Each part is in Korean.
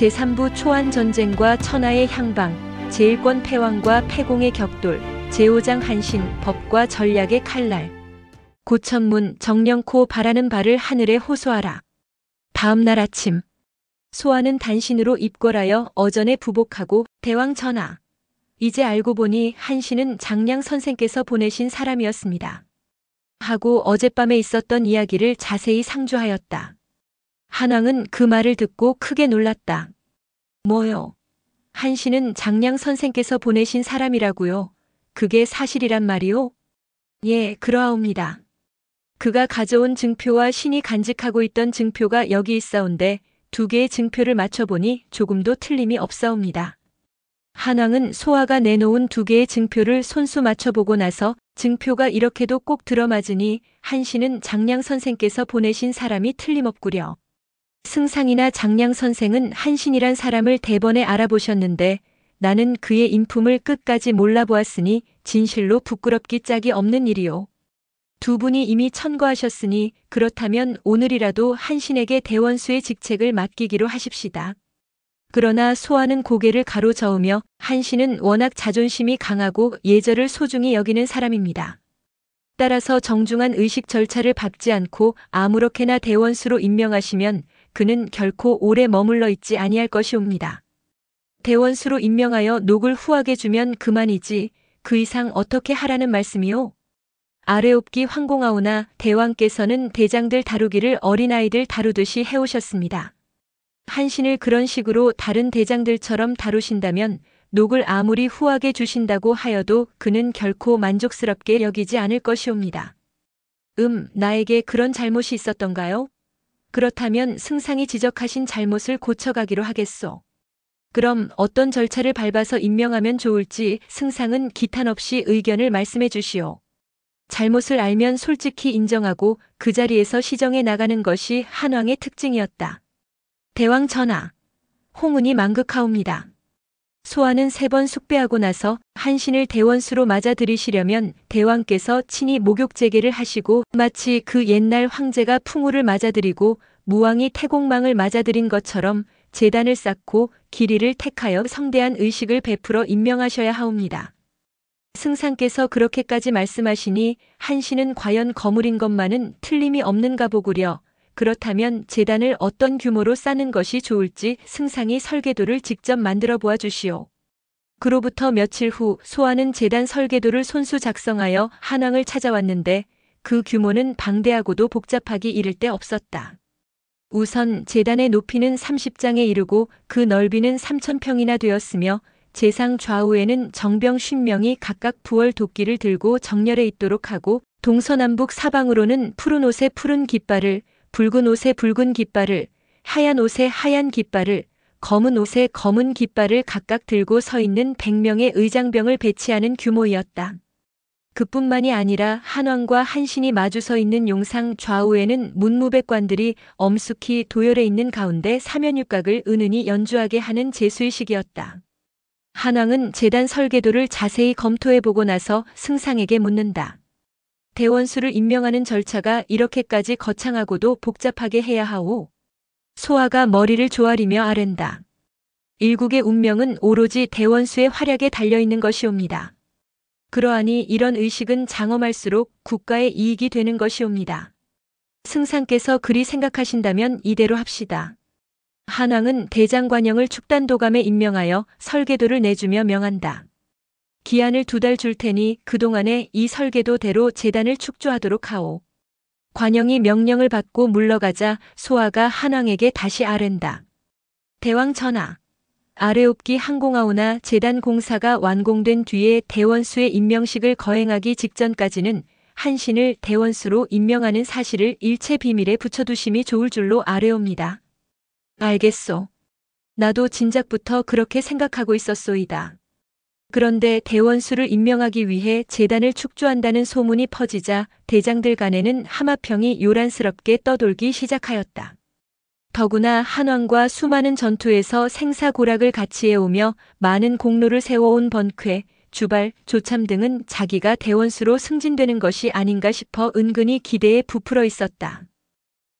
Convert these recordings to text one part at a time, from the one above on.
제3부 초안전쟁과 천하의 향방, 제1권 패왕과 패공의 격돌, 제5장 한신, 법과 전략의 칼날. 고천문 정령코 바라는 바를 하늘에 호소하라. 다음 날 아침 소아는 단신으로 입궐하여 어전에 부복하고 대왕 전하. 이제 알고 보니 한신은 장량 선생께서 보내신 사람이었습니다. 하고 어젯밤에 있었던 이야기를 자세히 상주하였다. 한왕은 그 말을 듣고 크게 놀랐다. 뭐요? 한신은 장량 선생께서 보내신 사람이라고요? 그게 사실이란 말이오? 예, 그러하옵니다. 그가 가져온 증표와 신이 간직하고 있던 증표가 여기 있사온데 2개의 증표를 맞춰보니 조금도 틀림이 없사옵니다. 한왕은 소아가 내놓은 2개의 증표를 손수 맞춰보고 나서 증표가 이렇게도 꼭 들어맞으니 한신은 장량 선생께서 보내신 사람이 틀림없구려. 승상이나 장량 선생은 한신이란 사람을 대번에 알아보셨는데 나는 그의 인품을 끝까지 몰라보았으니 진실로 부끄럽기 짝이 없는 일이오. 2분이 이미 천거하셨으니 그렇다면 오늘이라도 한신에게 대원수의 직책을 맡기기로 하십시다. 그러나 소아는 고개를 가로저으며 한신은 워낙 자존심이 강하고 예절을 소중히 여기는 사람입니다. 따라서 정중한 의식 절차를 밟지 않고 아무렇게나 대원수로 임명하시면 그는 결코 오래 머물러 있지 아니할 것이옵니다. 대원수로 임명하여 녹을 후하게 주면 그만이지 그 이상 어떻게 하라는 말씀이오? 아래옵기 황공하오나 대왕께서는 대장들 다루기를 어린아이들 다루듯이 해오셨습니다. 한신을 그런 식으로 다른 대장들처럼 다루신다면 녹을 아무리 후하게 주신다고 하여도 그는 결코 만족스럽게 여기지 않을 것이옵니다. 나에게 그런 잘못이 있었던가요? 그렇다면 승상이 지적하신 잘못을 고쳐가기로 하겠소. 그럼 어떤 절차를 밟아서 임명하면 좋을지 승상은 기탄 없이 의견을 말씀해 주시오. 잘못을 알면 솔직히 인정하고 그 자리에서 시정해 나가는 것이 한왕의 특징이었다. 대왕 전하, 홍은이 망극하옵니다. 소아는 3번 숙배하고 나서 한신을 대원수로 맞아들이시려면 대왕께서 친히 목욕제계를 하시고 마치 그 옛날 황제가 풍우를 맞아들이고 무왕이 태공망을 맞아들인 것처럼 제단을 쌓고 길이를 택하여 성대한 의식을 베풀어 임명하셔야 하옵니다. 승상께서 그렇게까지 말씀하시니 한신은 과연 거물인 것만은 틀림이 없는가 보구려. 그렇다면 제단을 어떤 규모로 쌓는 것이 좋을지 승상이 설계도를 직접 만들어 보아 주시오. 그로부터 며칠 후 소아는 제단 설계도를 손수 작성하여 한왕을 찾아왔는데 그 규모는 방대하고도 복잡하기 이를 데 없었다. 우선 제단의 높이는 30장에 이르고 그 넓이는 3000평이나 되었으며 제상 좌우에는 정병 50명이 각각 부월 도끼를 들고 정렬해 있도록 하고 동서남북 사방으로는 푸른 옷에 푸른 깃발을, 붉은 옷에 붉은 깃발을, 하얀 옷에 하얀 깃발을, 검은 옷에 검은 깃발을 각각 들고 서 있는 100명의 의장병을 배치하는 규모이었다. 그뿐만이 아니라 한왕과 한신이 마주 서 있는 용상 좌우에는 문무백관들이 엄숙히 도열해 있는 가운데 사면육각을 은은히 연주하게 하는 제수의식이었다. 한왕은 제단 설계도를 자세히 검토해보고 나서 승상에게 묻는다. 대원수를 임명하는 절차가 이렇게까지 거창하고도 복잡하게 해야 하오? 소아가 머리를 조아리며 아랜다. 일국의 운명은 오로지 대원수의 활약에 달려있는 것이옵니다. 그러하니 이런 의식은 장엄할수록 국가의 이익이 되는 것이옵니다. 승상께서 그리 생각하신다면 이대로 합시다. 한왕은 대장관영을 축단도감에 임명하여 설계도를 내주며 명한다. 기한을 2달 줄 테니 그동안에 이 설계도대로 제단을 축조하도록 하오. 관영이 명령을 받고 물러가자 소아가 한왕에게 다시 아랜다. 대왕 전하, 아래옵기 항공하오나 제단 공사가 완공된 뒤에 대원수의 임명식을 거행하기 직전까지는 한신을 대원수로 임명하는 사실을 일체 비밀에 붙여두심이 좋을 줄로 아뢰옵니다. 알겠소. 나도 진작부터 그렇게 생각하고 있었소이다. 그런데 대원수를 임명하기 위해 제단을 축조한다는 소문이 퍼지자 대장들 간에는 하마평이 요란스럽게 떠돌기 시작하였다. 더구나 한왕과 수많은 전투에서 생사고락을 같이 해오며 많은 공로를 세워온 번쾌, 주발, 조참 등은 자기가 대원수로 승진되는 것이 아닌가 싶어 은근히 기대에 부풀어 있었다.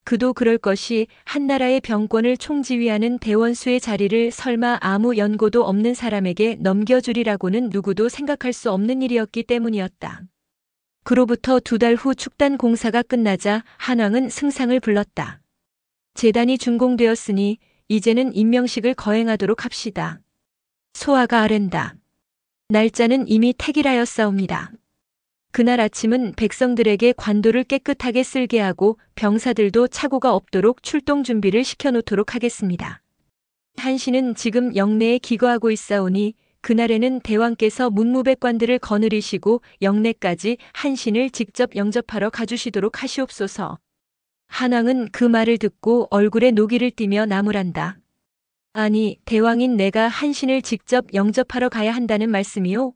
그도 그럴 것이 한나라의 병권을 총지휘하는 대원수의 자리를 설마 아무 연고도 없는 사람에게 넘겨주리라고는 누구도 생각할 수 없는 일이었기 때문이었다. 그로부터 2달 후 축단 공사가 끝나자 한왕은 승상을 불렀다. 제단이 준공되었으니 이제는 임명식을 거행하도록 합시다. 소하가 아랜다. 날짜는 이미 택일하였사옵니다. 그날 아침은 백성들에게 관도를 깨끗하게 쓸게 하고 병사들도 착오가 없도록 출동 준비를 시켜놓도록 하겠습니다. 한신은 지금 영내에 기거하고 있사오니 그날에는 대왕께서 문무백관들을 거느리시고 영내까지 한신을 직접 영접하러 가주시도록 하시옵소서. 한왕은 그 말을 듣고 얼굴에 노기를 띠며 나무란다. 아니, 대왕인 내가 한신을 직접 영접하러 가야 한다는 말씀이요?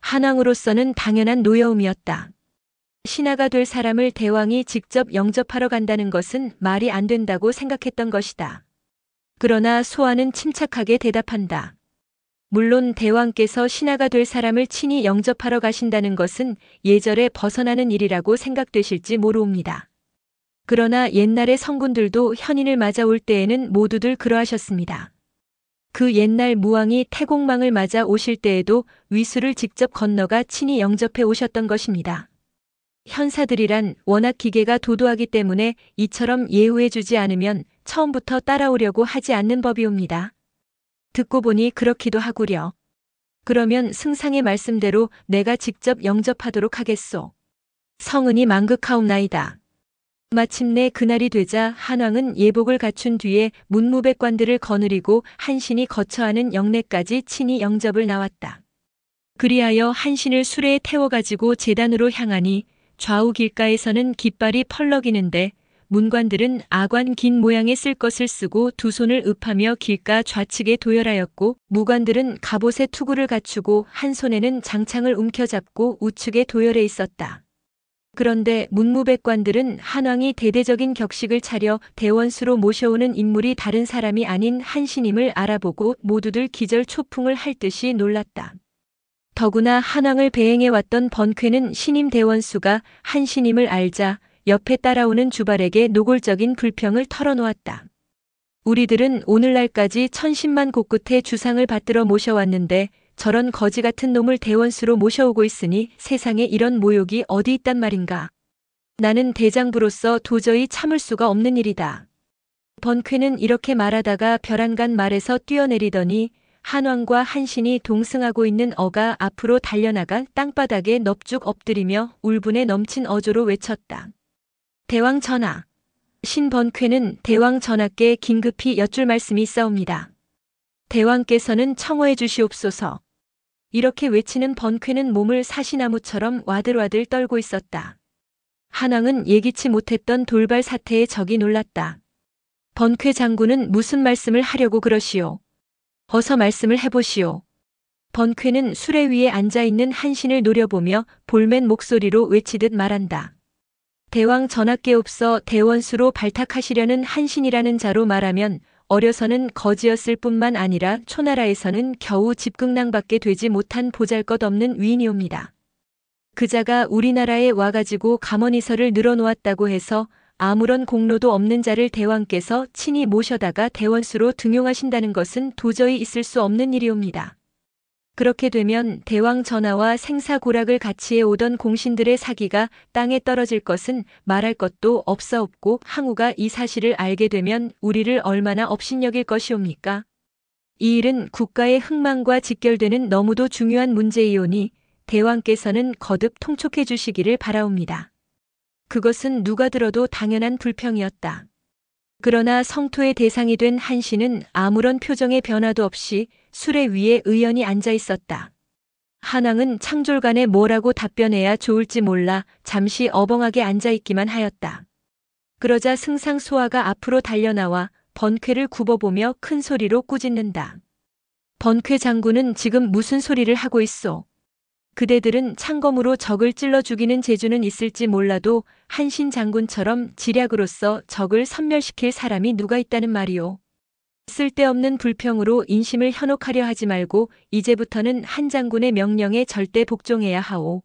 한왕으로서는 당연한 노여움이었다. 신하가 될 사람을 대왕이 직접 영접하러 간다는 것은 말이 안 된다고 생각했던 것이다. 그러나 소하는 침착하게 대답한다. 물론 대왕께서 신하가 될 사람을 친히 영접하러 가신다는 것은 예절에 벗어나는 일이라고 생각되실지 모르옵니다. 그러나 옛날의 성군들도 현인을 맞아올 때에는 모두들 그러하셨습니다. 그 옛날 무왕이 태공망을 맞아 오실 때에도 위수를 직접 건너가 친히 영접해 오셨던 것입니다. 현사들이란 워낙 기계가 도도하기 때문에 이처럼 예우해 주지 않으면 처음부터 따라오려고 하지 않는 법이옵니다. 듣고 보니 그렇기도 하구려. 그러면 승상의 말씀대로 내가 직접 영접하도록 하겠소. 성은이 망극하옵나이다. 마침내 그날이 되자 한왕은 예복을 갖춘 뒤에 문무백관들을 거느리고 한신이 거처하는 영내까지 친히 영접을 나왔다. 그리하여 한신을 수레에 태워가지고 제단으로 향하니 좌우 길가에서는 깃발이 펄럭이는데 문관들은 아관 긴 모양의 쓸 것을 쓰고 두 손을 읍하며 길가 좌측에 도열하였고 무관들은 갑옷에 투구를 갖추고 한 손에는 장창을 움켜잡고 우측에 도열해 있었다. 그런데 문무백관들은 한왕이 대대적인 격식을 차려 대원수로 모셔오는 인물이 다른 사람이 아닌 한신임을 알아보고 모두들 기절초풍을 할 듯이 놀랐다. 더구나 한왕을 배행해왔던 번쾌는 신임 대원수가 한신임을 알자 옆에 따라오는 주발에게 노골적인 불평을 털어놓았다. 우리들은 오늘날까지 천신만 곳곳에 주상을 받들어 모셔왔는데 저런 거지 같은 놈을 대원수로 모셔오고 있으니 세상에 이런 모욕이 어디 있단 말인가. 나는 대장부로서 도저히 참을 수가 없는 일이다. 번쾌는 이렇게 말하다가 벼랑간 말에서 뛰어내리더니 한왕과 한신이 동승하고 있는 어가 앞으로 달려나가 땅바닥에 넙죽 엎드리며 울분에 넘친 어조로 외쳤다. 대왕 전하. 신번쾌는 대왕 전하께 긴급히 여쭐 말씀이 있사옵니다. 대왕께서는 청호해 주시옵소서. 이렇게 외치는 번쾌는 몸을 사시나무처럼 와들와들 떨고 있었다. 한왕은 예기치 못했던 돌발 사태에 적이 놀랐다. 번쾌 장군은 무슨 말씀을 하려고 그러시오? 어서 말씀을 해보시오. 번쾌는 수레 위에 앉아있는 한신을 노려보며 볼멘 목소리로 외치듯 말한다. 대왕 전하께 없어 대원수로 발탁하시려는 한신이라는 자로 말하면 어려서는 거지였을 뿐만 아니라 초나라에서는 겨우 집극낭밖에 되지 못한 보잘것없는 위인이옵니다. 그자가 우리나라에 와가지고 감언이설을 늘어놓았다고 해서 아무런 공로도 없는 자를 대왕께서 친히 모셔다가 대원수로 등용하신다는 것은 도저히 있을 수 없는 일이옵니다. 그렇게 되면 대왕 전하와 생사고락을 같이 해오던 공신들의 사기가 땅에 떨어질 것은 말할 것도 없사옵고 항우가 이 사실을 알게 되면 우리를 얼마나 업신여길 것이옵니까? 이 일은 국가의 흥망과 직결되는 너무도 중요한 문제이오니 대왕께서는 거듭 통촉해 주시기를 바라옵니다. 그것은 누가 들어도 당연한 불평이었다. 그러나 성토의 대상이 된 한신은 아무런 표정의 변화도 없이 수레 위에 의연히 앉아 있었다. 한왕은 창졸간에 뭐라고 답변해야 좋을지 몰라 잠시 어벙하게 앉아 있기만 하였다. 그러자 승상 소하가 앞으로 달려나와 번쾌를 굽어보며 큰 소리로 꾸짖는다. 번쾌 장군은 지금 무슨 소리를 하고 있소? 그대들은 창검으로 적을 찔러 죽이는 재주는 있을지 몰라도 한신 장군처럼 지략으로서 적을 섬멸시킬 사람이 누가 있다는 말이오. 쓸데없는 불평으로 인심을 현혹하려 하지 말고 이제부터는 한 장군의 명령에 절대 복종해야 하오.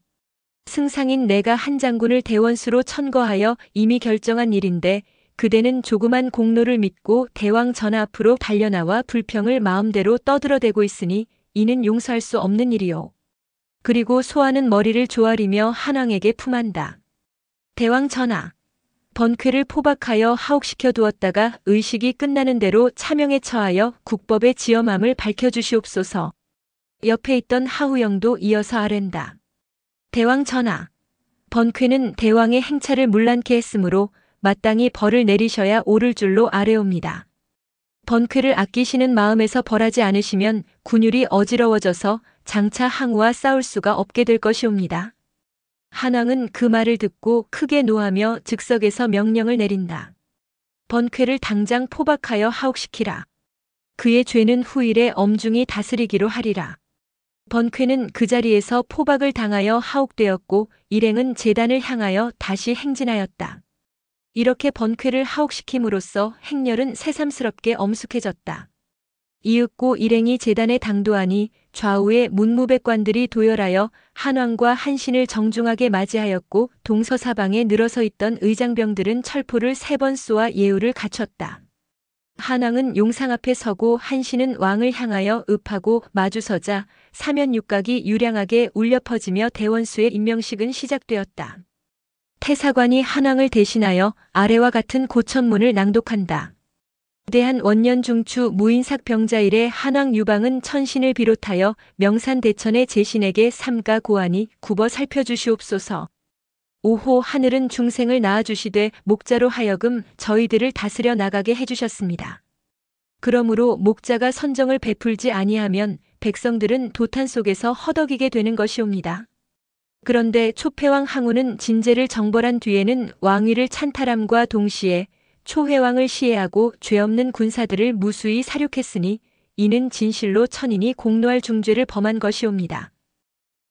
승상인 내가 한 장군을 대원수로 천거하여 이미 결정한 일인데 그대는 조그만 공로를 믿고 대왕 전하 앞으로 달려나와 불평을 마음대로 떠들어대고 있으니 이는 용서할 수 없는 일이요. 그리고 소하는 머리를 조아리며 한왕에게 품한다. 대왕 전하, 번쾌를 포박하여 하옥시켜 두었다가 의식이 끝나는 대로 차명에 처하여 국법의 지엄함을 밝혀주시옵소서. 옆에 있던 하후영도 이어서 아랜다. 대왕 전하, 번쾌는 대왕의 행차를 문란케 했으므로 마땅히 벌을 내리셔야 옳을 줄로 아뢰옵니다. 번쾌를 아끼시는 마음에서 벌하지 않으시면 군율이 어지러워져서 장차 항우와 싸울 수가 없게 될 것이옵니다. 한왕은 그 말을 듣고 크게 노하며 즉석에서 명령을 내린다. 번쾌를 당장 포박하여 하옥시키라. 그의 죄는 후일에 엄중히 다스리기로 하리라. 번쾌는 그 자리에서 포박을 당하여 하옥되었고 일행은 제단을 향하여 다시 행진하였다. 이렇게 번쾌를 하옥시킴으로써 행렬은 새삼스럽게 엄숙해졌다. 이윽고 일행이 제단에 당도하니 좌우에 문무백관들이 도열하여 한왕과 한신을 정중하게 맞이하였고 동서사방에 늘어서 있던 의장병들은 철포를 3번 쏘아 예우를 갖췄다. 한왕은 용상 앞에 서고 한신은 왕을 향하여 읍하고 마주서자 사면육각이 유량하게 울려 퍼지며 대원수의 임명식은 시작되었다. 태사관이 한왕을 대신하여 아래와 같은 고천문을 낭독한다. 대한 원년중추 무인삭 병자일에 한왕 유방은 천신을 비롯하여 명산대천의 제신에게 삼가 고하니 굽어 살펴주시옵소서. 5호 하늘은 중생을 낳아주시되 목자로 하여금 저희들을 다스려 나가게 해주셨습니다. 그러므로 목자가 선정을 베풀지 아니하면 백성들은 도탄 속에서 허덕이게 되는 것이옵니다. 그런데 초패왕 항우는 진제를 정벌한 뒤에는 왕위를 찬탈함과 동시에 초회왕을 시해하고 죄 없는 군사들을 무수히 사륙했으니 이는 진실로 천인이 공노할 중죄를 범한 것이옵니다.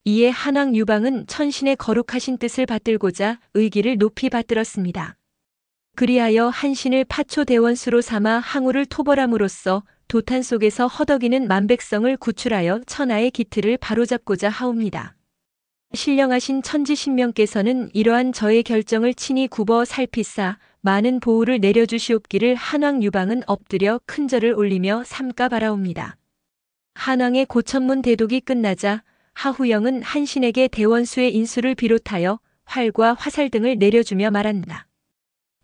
이에 한왕 유방은 천신의 거룩하신 뜻을 받들고자 의기를 높이 받들었습니다. 그리하여 한신을 파초대원수로 삼아 항우를 토벌함으로써 도탄 속에서 허덕이는 만백성을 구출하여 천하의 기틀을 바로잡고자 하옵니다. 신령하신 천지신명께서는 이러한 저의 결정을 친히 굽어 살피사 많은 보호를 내려주시옵기를 한왕 유방은 엎드려 큰 절을 올리며 삼가 바라옵니다. 한왕의 고천문 대독이 끝나자 하후영은 한신에게 대원수의 인수를 비롯하여 활과 화살 등을 내려주며 말한다.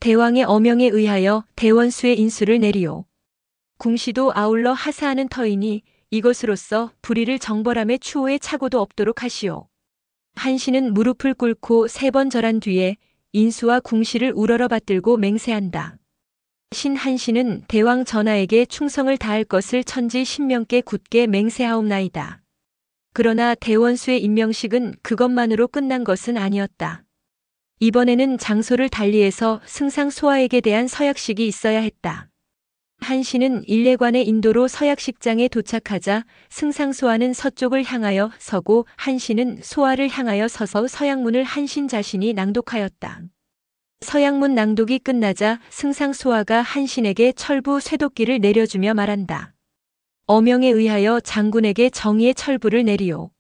대왕의 어명에 의하여 대원수의 인수를 내리오. 궁시도 아울러 하사하는 터이니 이것으로써 불의를 정벌함의 추호에 착오도 없도록 하시오. 한신은 무릎을 꿇고 3번 절한 뒤에 인수와 궁시를 우러러 받들고 맹세한다. 신한신은 대왕 전하에게 충성을 다할 것을 천지 신명께 굳게 맹세하옵나이다. 그러나 대원수의 임명식은 그것만으로 끝난 것은 아니었다. 이번에는 장소를 달리해서 승상 소하에게 대한 서약식이 있어야 했다. 한신은 일례관의 인도로 서약식장에 도착하자 승상 소하는 서쪽을 향하여 서고 한신은 소하를 향하여 서서 서약문을 한신 자신이 낭독하였다. 서약문 낭독이 끝나자 승상 소하가 한신에게 철부 쇠도끼를 내려주며 말한다. 어명에 의하여 장군에게 정의의 철부를 내리오.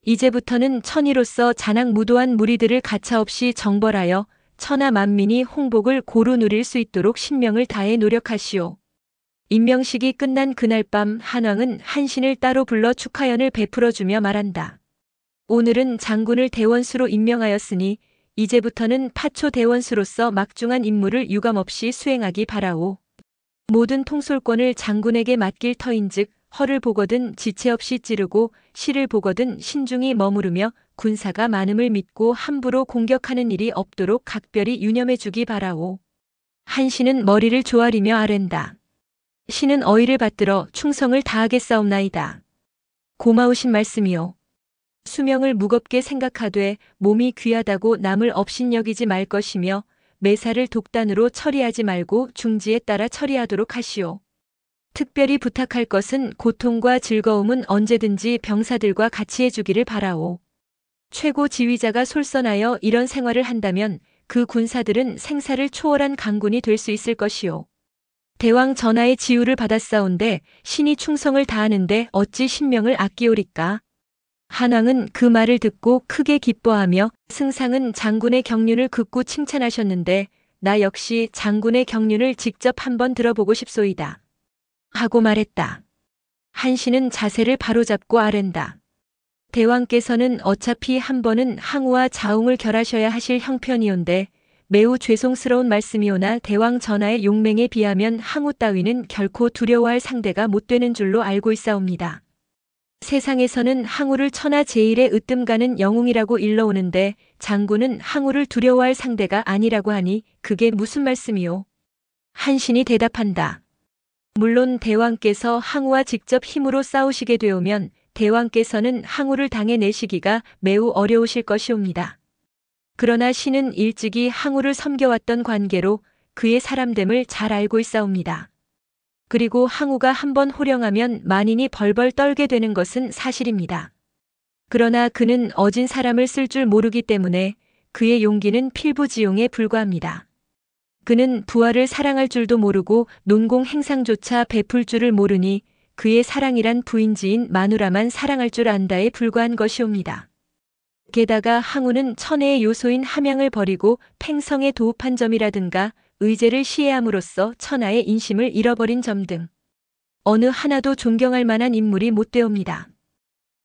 이제부터는 천의로서 잔악무도한 무리들을 가차없이 정벌하여 천하 만민이 홍복을 고루 누릴 수 있도록 신명을 다해 노력하시오. 임명식이 끝난 그날 밤 한왕은 한신을 따로 불러 축하연을 베풀어주며 말한다. 오늘은 장군을 대원수로 임명하였으니 이제부터는 파초 대원수로서 막중한 임무를 유감없이 수행하기 바라오. 모든 통솔권을 장군에게 맡길 터인즉 허를 보거든 지체 없이 찌르고 실을 보거든 신중히 머무르며 군사가 많음을 믿고 함부로 공격하는 일이 없도록 각별히 유념해 주기 바라오. 한신은 머리를 조아리며 아랜다. 신은 어의를 받들어 충성을 다하겠사옵나이다. 고마우신 말씀이요. 수명을 무겁게 생각하되 몸이 귀하다고 남을 업신여기지 말 것이며 매사를 독단으로 처리하지 말고 중지에 따라 처리하도록 하시오. 특별히 부탁할 것은 고통과 즐거움은 언제든지 병사들과 같이 해주기를 바라오. 최고 지휘자가 솔선하여 이런 생활을 한다면 그 군사들은 생사를 초월한 강군이 될 수 있을 것이오. 대왕 전하의 지휘를 받았사온데 신이 충성을 다하는데 어찌 신명을 아끼오리까? 한왕은 그 말을 듣고 크게 기뻐하며 승상은 장군의 경륜을 극구 칭찬하셨는데 나 역시 장군의 경륜을 직접 한번 들어보고 싶소이다. 하고 말했다. 한신은 자세를 바로잡고 아랜다. 대왕께서는 어차피 한 번은 항우와 자웅을 결하셔야 하실 형편이온데 매우 죄송스러운 말씀이오나 대왕 전하의 용맹에 비하면 항우 따위는 결코 두려워할 상대가 못 되는 줄로 알고 있사옵니다. 세상에서는 항우를 천하 제일의 으뜸가는 영웅이라고 일러오는데 장군은 항우를 두려워할 상대가 아니라고 하니 그게 무슨 말씀이오? 한신이 대답한다. 물론 대왕께서 항우와 직접 힘으로 싸우시게 되오면 대왕께서는 항우를 당해내시기가 매우 어려우실 것이옵니다. 그러나 신은 일찍이 항우를 섬겨왔던 관계로 그의 사람됨을 잘 알고 있사옵니다. 그리고 항우가 한번 호령하면 만인이 벌벌 떨게 되는 것은 사실입니다. 그러나 그는 어진 사람을 쓸 줄 모르기 때문에 그의 용기는 필부지용에 불과합니다. 그는 부하를 사랑할 줄도 모르고 논공 행상조차 베풀 줄을 모르니 그의 사랑이란 부인지인 마누라만 사랑할 줄 안다에 불과한 것이옵니다. 게다가 항우는 천혜의 요소인 함양을 버리고 팽성에 도읍한 점이라든가 의제를 시해함으로써 천하의 인심을 잃어버린 점 등 어느 하나도 존경할 만한 인물이 못 되옵니다.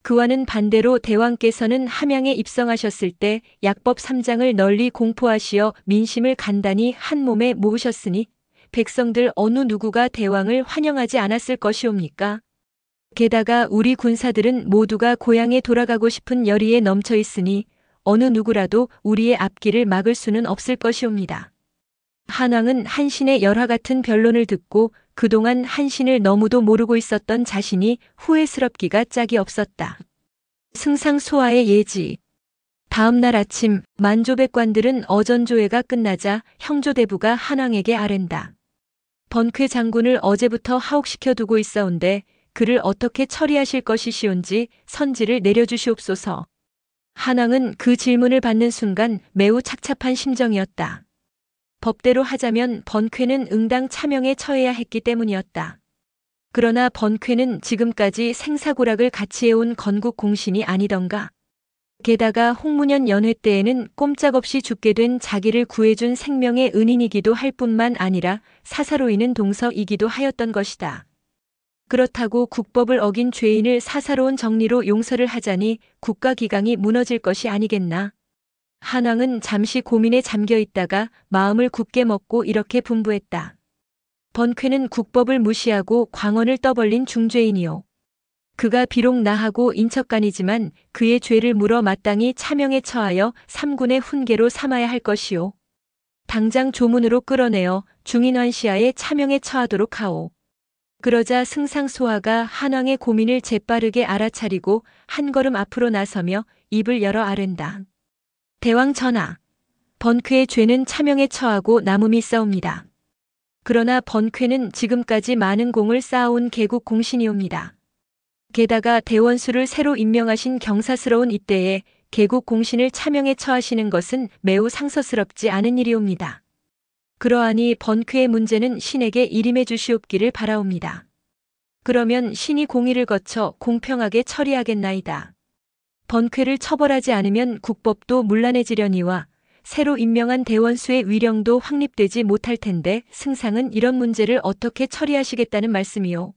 그와는 반대로 대왕께서는 함양에 입성하셨을 때 약법 3장을 널리 공포하시어 민심을 간단히 한 몸에 모으셨으니 백성들 어느 누구가 대왕을 환영하지 않았을 것이옵니까? 게다가 우리 군사들은 모두가 고향에 돌아가고 싶은 열의에 넘쳐 있으니 어느 누구라도 우리의 앞길을 막을 수는 없을 것이옵니다. 한왕은 한신의 열화 같은 변론을 듣고 그동안 한신을 너무도 모르고 있었던 자신이 후회스럽기가 짝이 없었다. 승상소화의 예지. 다음 날 아침 만조백관들은 어전조회가 끝나자 형조대부가 한왕에게 아랜다. 번쾌 장군을 어제부터 하옥시켜 두고 있사온데 그를 어떻게 처리하실 것이시온지 선지를 내려주시옵소서. 한왕은 그 질문을 받는 순간 매우 착잡한 심정이었다. 법대로 하자면 번쾌는 응당 차명에 처해야 했기 때문이었다. 그러나 번쾌는 지금까지 생사고락을 같이 해온 건국 공신이 아니던가. 게다가 홍문현 연회 때에는 꼼짝없이 죽게 된 자기를 구해준 생명의 은인이기도 할 뿐만 아니라 사사로이는 동서이기도 하였던 것이다. 그렇다고 국법을 어긴 죄인을 사사로운 정리로 용서를 하자니 국가기강이 무너질 것이 아니겠나. 한왕은 잠시 고민에 잠겨 있다가 마음을 굳게 먹고 이렇게 분부했다. 번쾌는 국법을 무시하고 광언을 떠벌린 중죄인이요. 그가 비록 나하고 인척간이지만 그의 죄를 물어 마땅히 차명에 처하여 삼군의 훈계로 삼아야 할 것이요. 당장 조문으로 끌어내어 중인환시하에 차명에 처하도록 하오. 그러자 승상소화가 한왕의 고민을 재빠르게 알아차리고 한 걸음 앞으로 나서며 입을 열어 아른다. 대왕 전하, 번쾌의 죄는 차명에 처하고 남음이 싸웁니다. 그러나 번쾌는 지금까지 많은 공을 쌓아온 개국 공신이옵니다. 게다가 대원수를 새로 임명하신 경사스러운 이때에 개국 공신을 차명에 처하시는 것은 매우 상서스럽지 않은 일이옵니다. 그러하니 번쾌의 문제는 신에게 일임해 주시옵기를 바라옵니다. 그러면 신이 공의를 거쳐 공평하게 처리하겠나이다. 번쾌를 처벌하지 않으면 국법도 문란해지려니와 새로 임명한 대원수의 위령도 확립되지 못할 텐데 승상은 이런 문제를 어떻게 처리하시겠다는 말씀이요.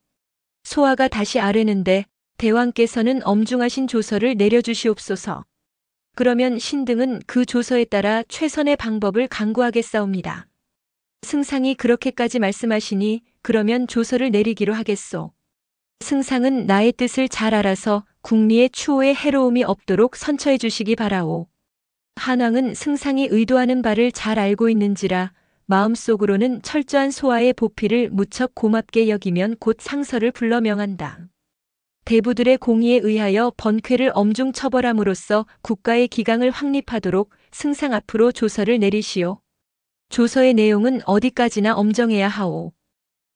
소화가 다시 아뢰는데 대왕께서는 엄중하신 조서를 내려주시옵소서. 그러면 신등은 그 조서에 따라 최선의 방법을 강구하겠사옵니다. 승상이 그렇게까지 말씀하시니 그러면 조서를 내리기로 하겠소. 승상은 나의 뜻을 잘 알아서 국리의 추호에 해로움이 없도록 선처해 주시기 바라오. 한왕은 승상이 의도하는 바를 잘 알고 있는지라 마음속으로는 철저한 소화의 보필을 무척 고맙게 여기면 곧 상서를 불러 명한다. 대부들의 공의에 의하여 번쾌를 엄중 처벌함으로써 국가의 기강을 확립하도록 승상 앞으로 조서를 내리시오. 조서의 내용은 어디까지나 엄정해야 하오.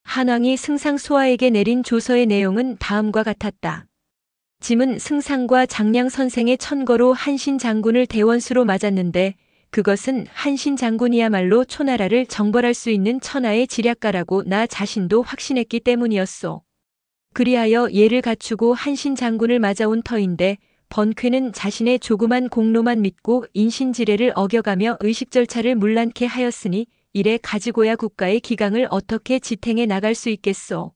한왕이 승상 소화에게 내린 조서의 내용은 다음과 같았다. 짐은 승상과 장량 선생의 천거로 한신 장군을 대원수로 맞았는데 그것은 한신 장군이야말로 초나라를 정벌할 수 있는 천하의 지략가라고 나 자신도 확신했기 때문이었소. 그리하여 예를 갖추고 한신 장군을 맞아온 터인데 번쾌는 자신의 조그만 공로만 믿고 인신지례를 어겨가며 의식 절차를 문란케 하였으니 이래 가지고야 국가의 기강을 어떻게 지탱해 나갈 수 있겠소.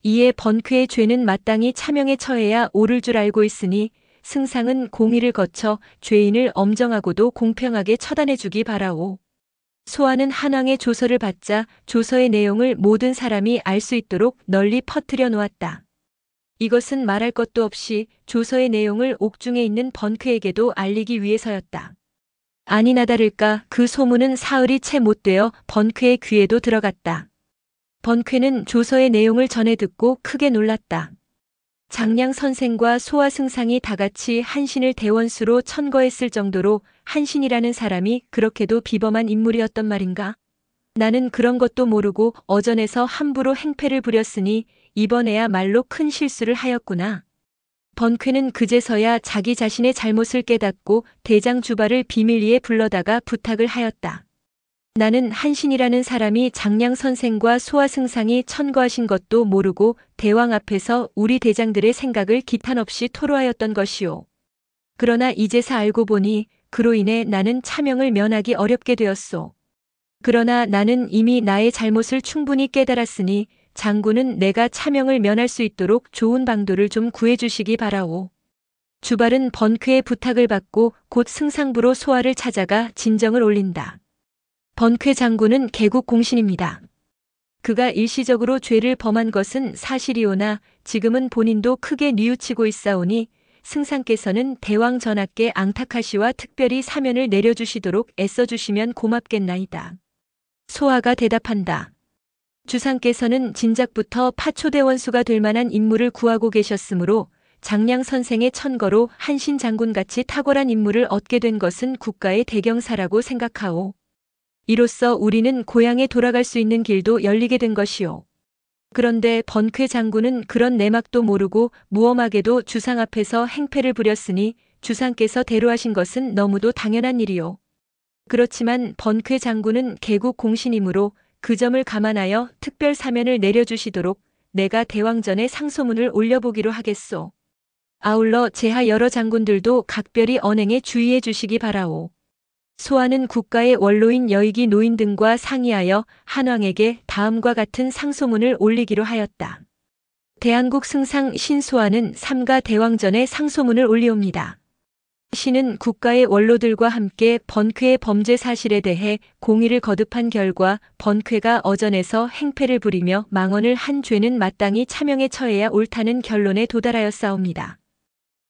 이에 번쾌의 죄는 마땅히 차명에 처해야 옳을 줄 알고 있으니 승상은 공의를 거쳐 죄인을 엄정하고도 공평하게 처단해 주기 바라오. 소아는 한왕의 조서를 받자 조서의 내용을 모든 사람이 알 수 있도록 널리 퍼뜨려 놓았다. 이것은 말할 것도 없이 조서의 내용을 옥중에 있는 번쾌에게도 알리기 위해서였다. 아니나 다를까 그 소문은 사흘이 채 못되어 번쾌의 귀에도 들어갔다. 번쾌는 조서의 내용을 전해 듣고 크게 놀랐다. 장량 선생과 소아 승상이 다같이 한신을 대원수로 천거했을 정도로 한신이라는 사람이 그렇게도 비범한 인물이었단 말인가? 나는 그런 것도 모르고 어전에서 함부로 행패를 부렸으니 이번에야말로 큰 실수를 하였구나. 번쾌는 그제서야 자기 자신의 잘못을 깨닫고 대장 주바를 비밀리에 불러다가 부탁을 하였다. 나는 한신이라는 사람이 장량 선생과 소아 승상이 천거하신 것도 모르고 대왕 앞에서 우리 대장들의 생각을 기탄 없이 토로하였던 것이오. 그러나 이제서 알고 보니 그로 인해 나는 차명을 면하기 어렵게 되었소. 그러나 나는 이미 나의 잘못을 충분히 깨달았으니 장군은 내가 차명을 면할 수 있도록 좋은 방도를 좀 구해주시기 바라오. 주발은 번쾌의 부탁을 받고 곧 승상부로 소아를 찾아가 진정을 올린다. 번쾌 장군은 개국 공신입니다. 그가 일시적으로 죄를 범한 것은 사실이오나 지금은 본인도 크게 뉘우치고 있사오니 승상께서는 대왕 전하께 앙탁하시와 특별히 사면을 내려주시도록 애써주시면 고맙겠나이다. 소아가 대답한다. 주상께서는 진작부터 파초대원수가 될 만한 인물을 구하고 계셨으므로 장량 선생의 천거로 한신 장군같이 탁월한 인물을 얻게 된 것은 국가의 대경사라고 생각하오. 이로써 우리는 고향에 돌아갈 수 있는 길도 열리게 된 것이오. 그런데 번쾌 장군은 그런 내막도 모르고 무엄하게도 주상 앞에서 행패를 부렸으니 주상께서 대로하신 것은 너무도 당연한 일이오. 그렇지만 번쾌 장군은 개국 공신이므로 그 점을 감안하여 특별 사면을 내려주시도록 내가 대왕전에 상소문을 올려보기로 하겠소. 아울러 제하 여러 장군들도 각별히 언행에 주의해 주시기 바라오. 소아는 국가의 원로인 여의기 노인 등과 상의하여 한왕에게 다음과 같은 상소문을 올리기로 하였다. 대한국 승상 신소아는 삼가 대왕전에 상소문을 올리옵니다. 신은 국가의 원로들과 함께 번쾌의 범죄 사실에 대해 공의를 거듭한 결과 번쾌가 어전에서 행패를 부리며 망언을 한 죄는 마땅히 차명에 처해야 옳다는 결론에 도달하였사옵니다.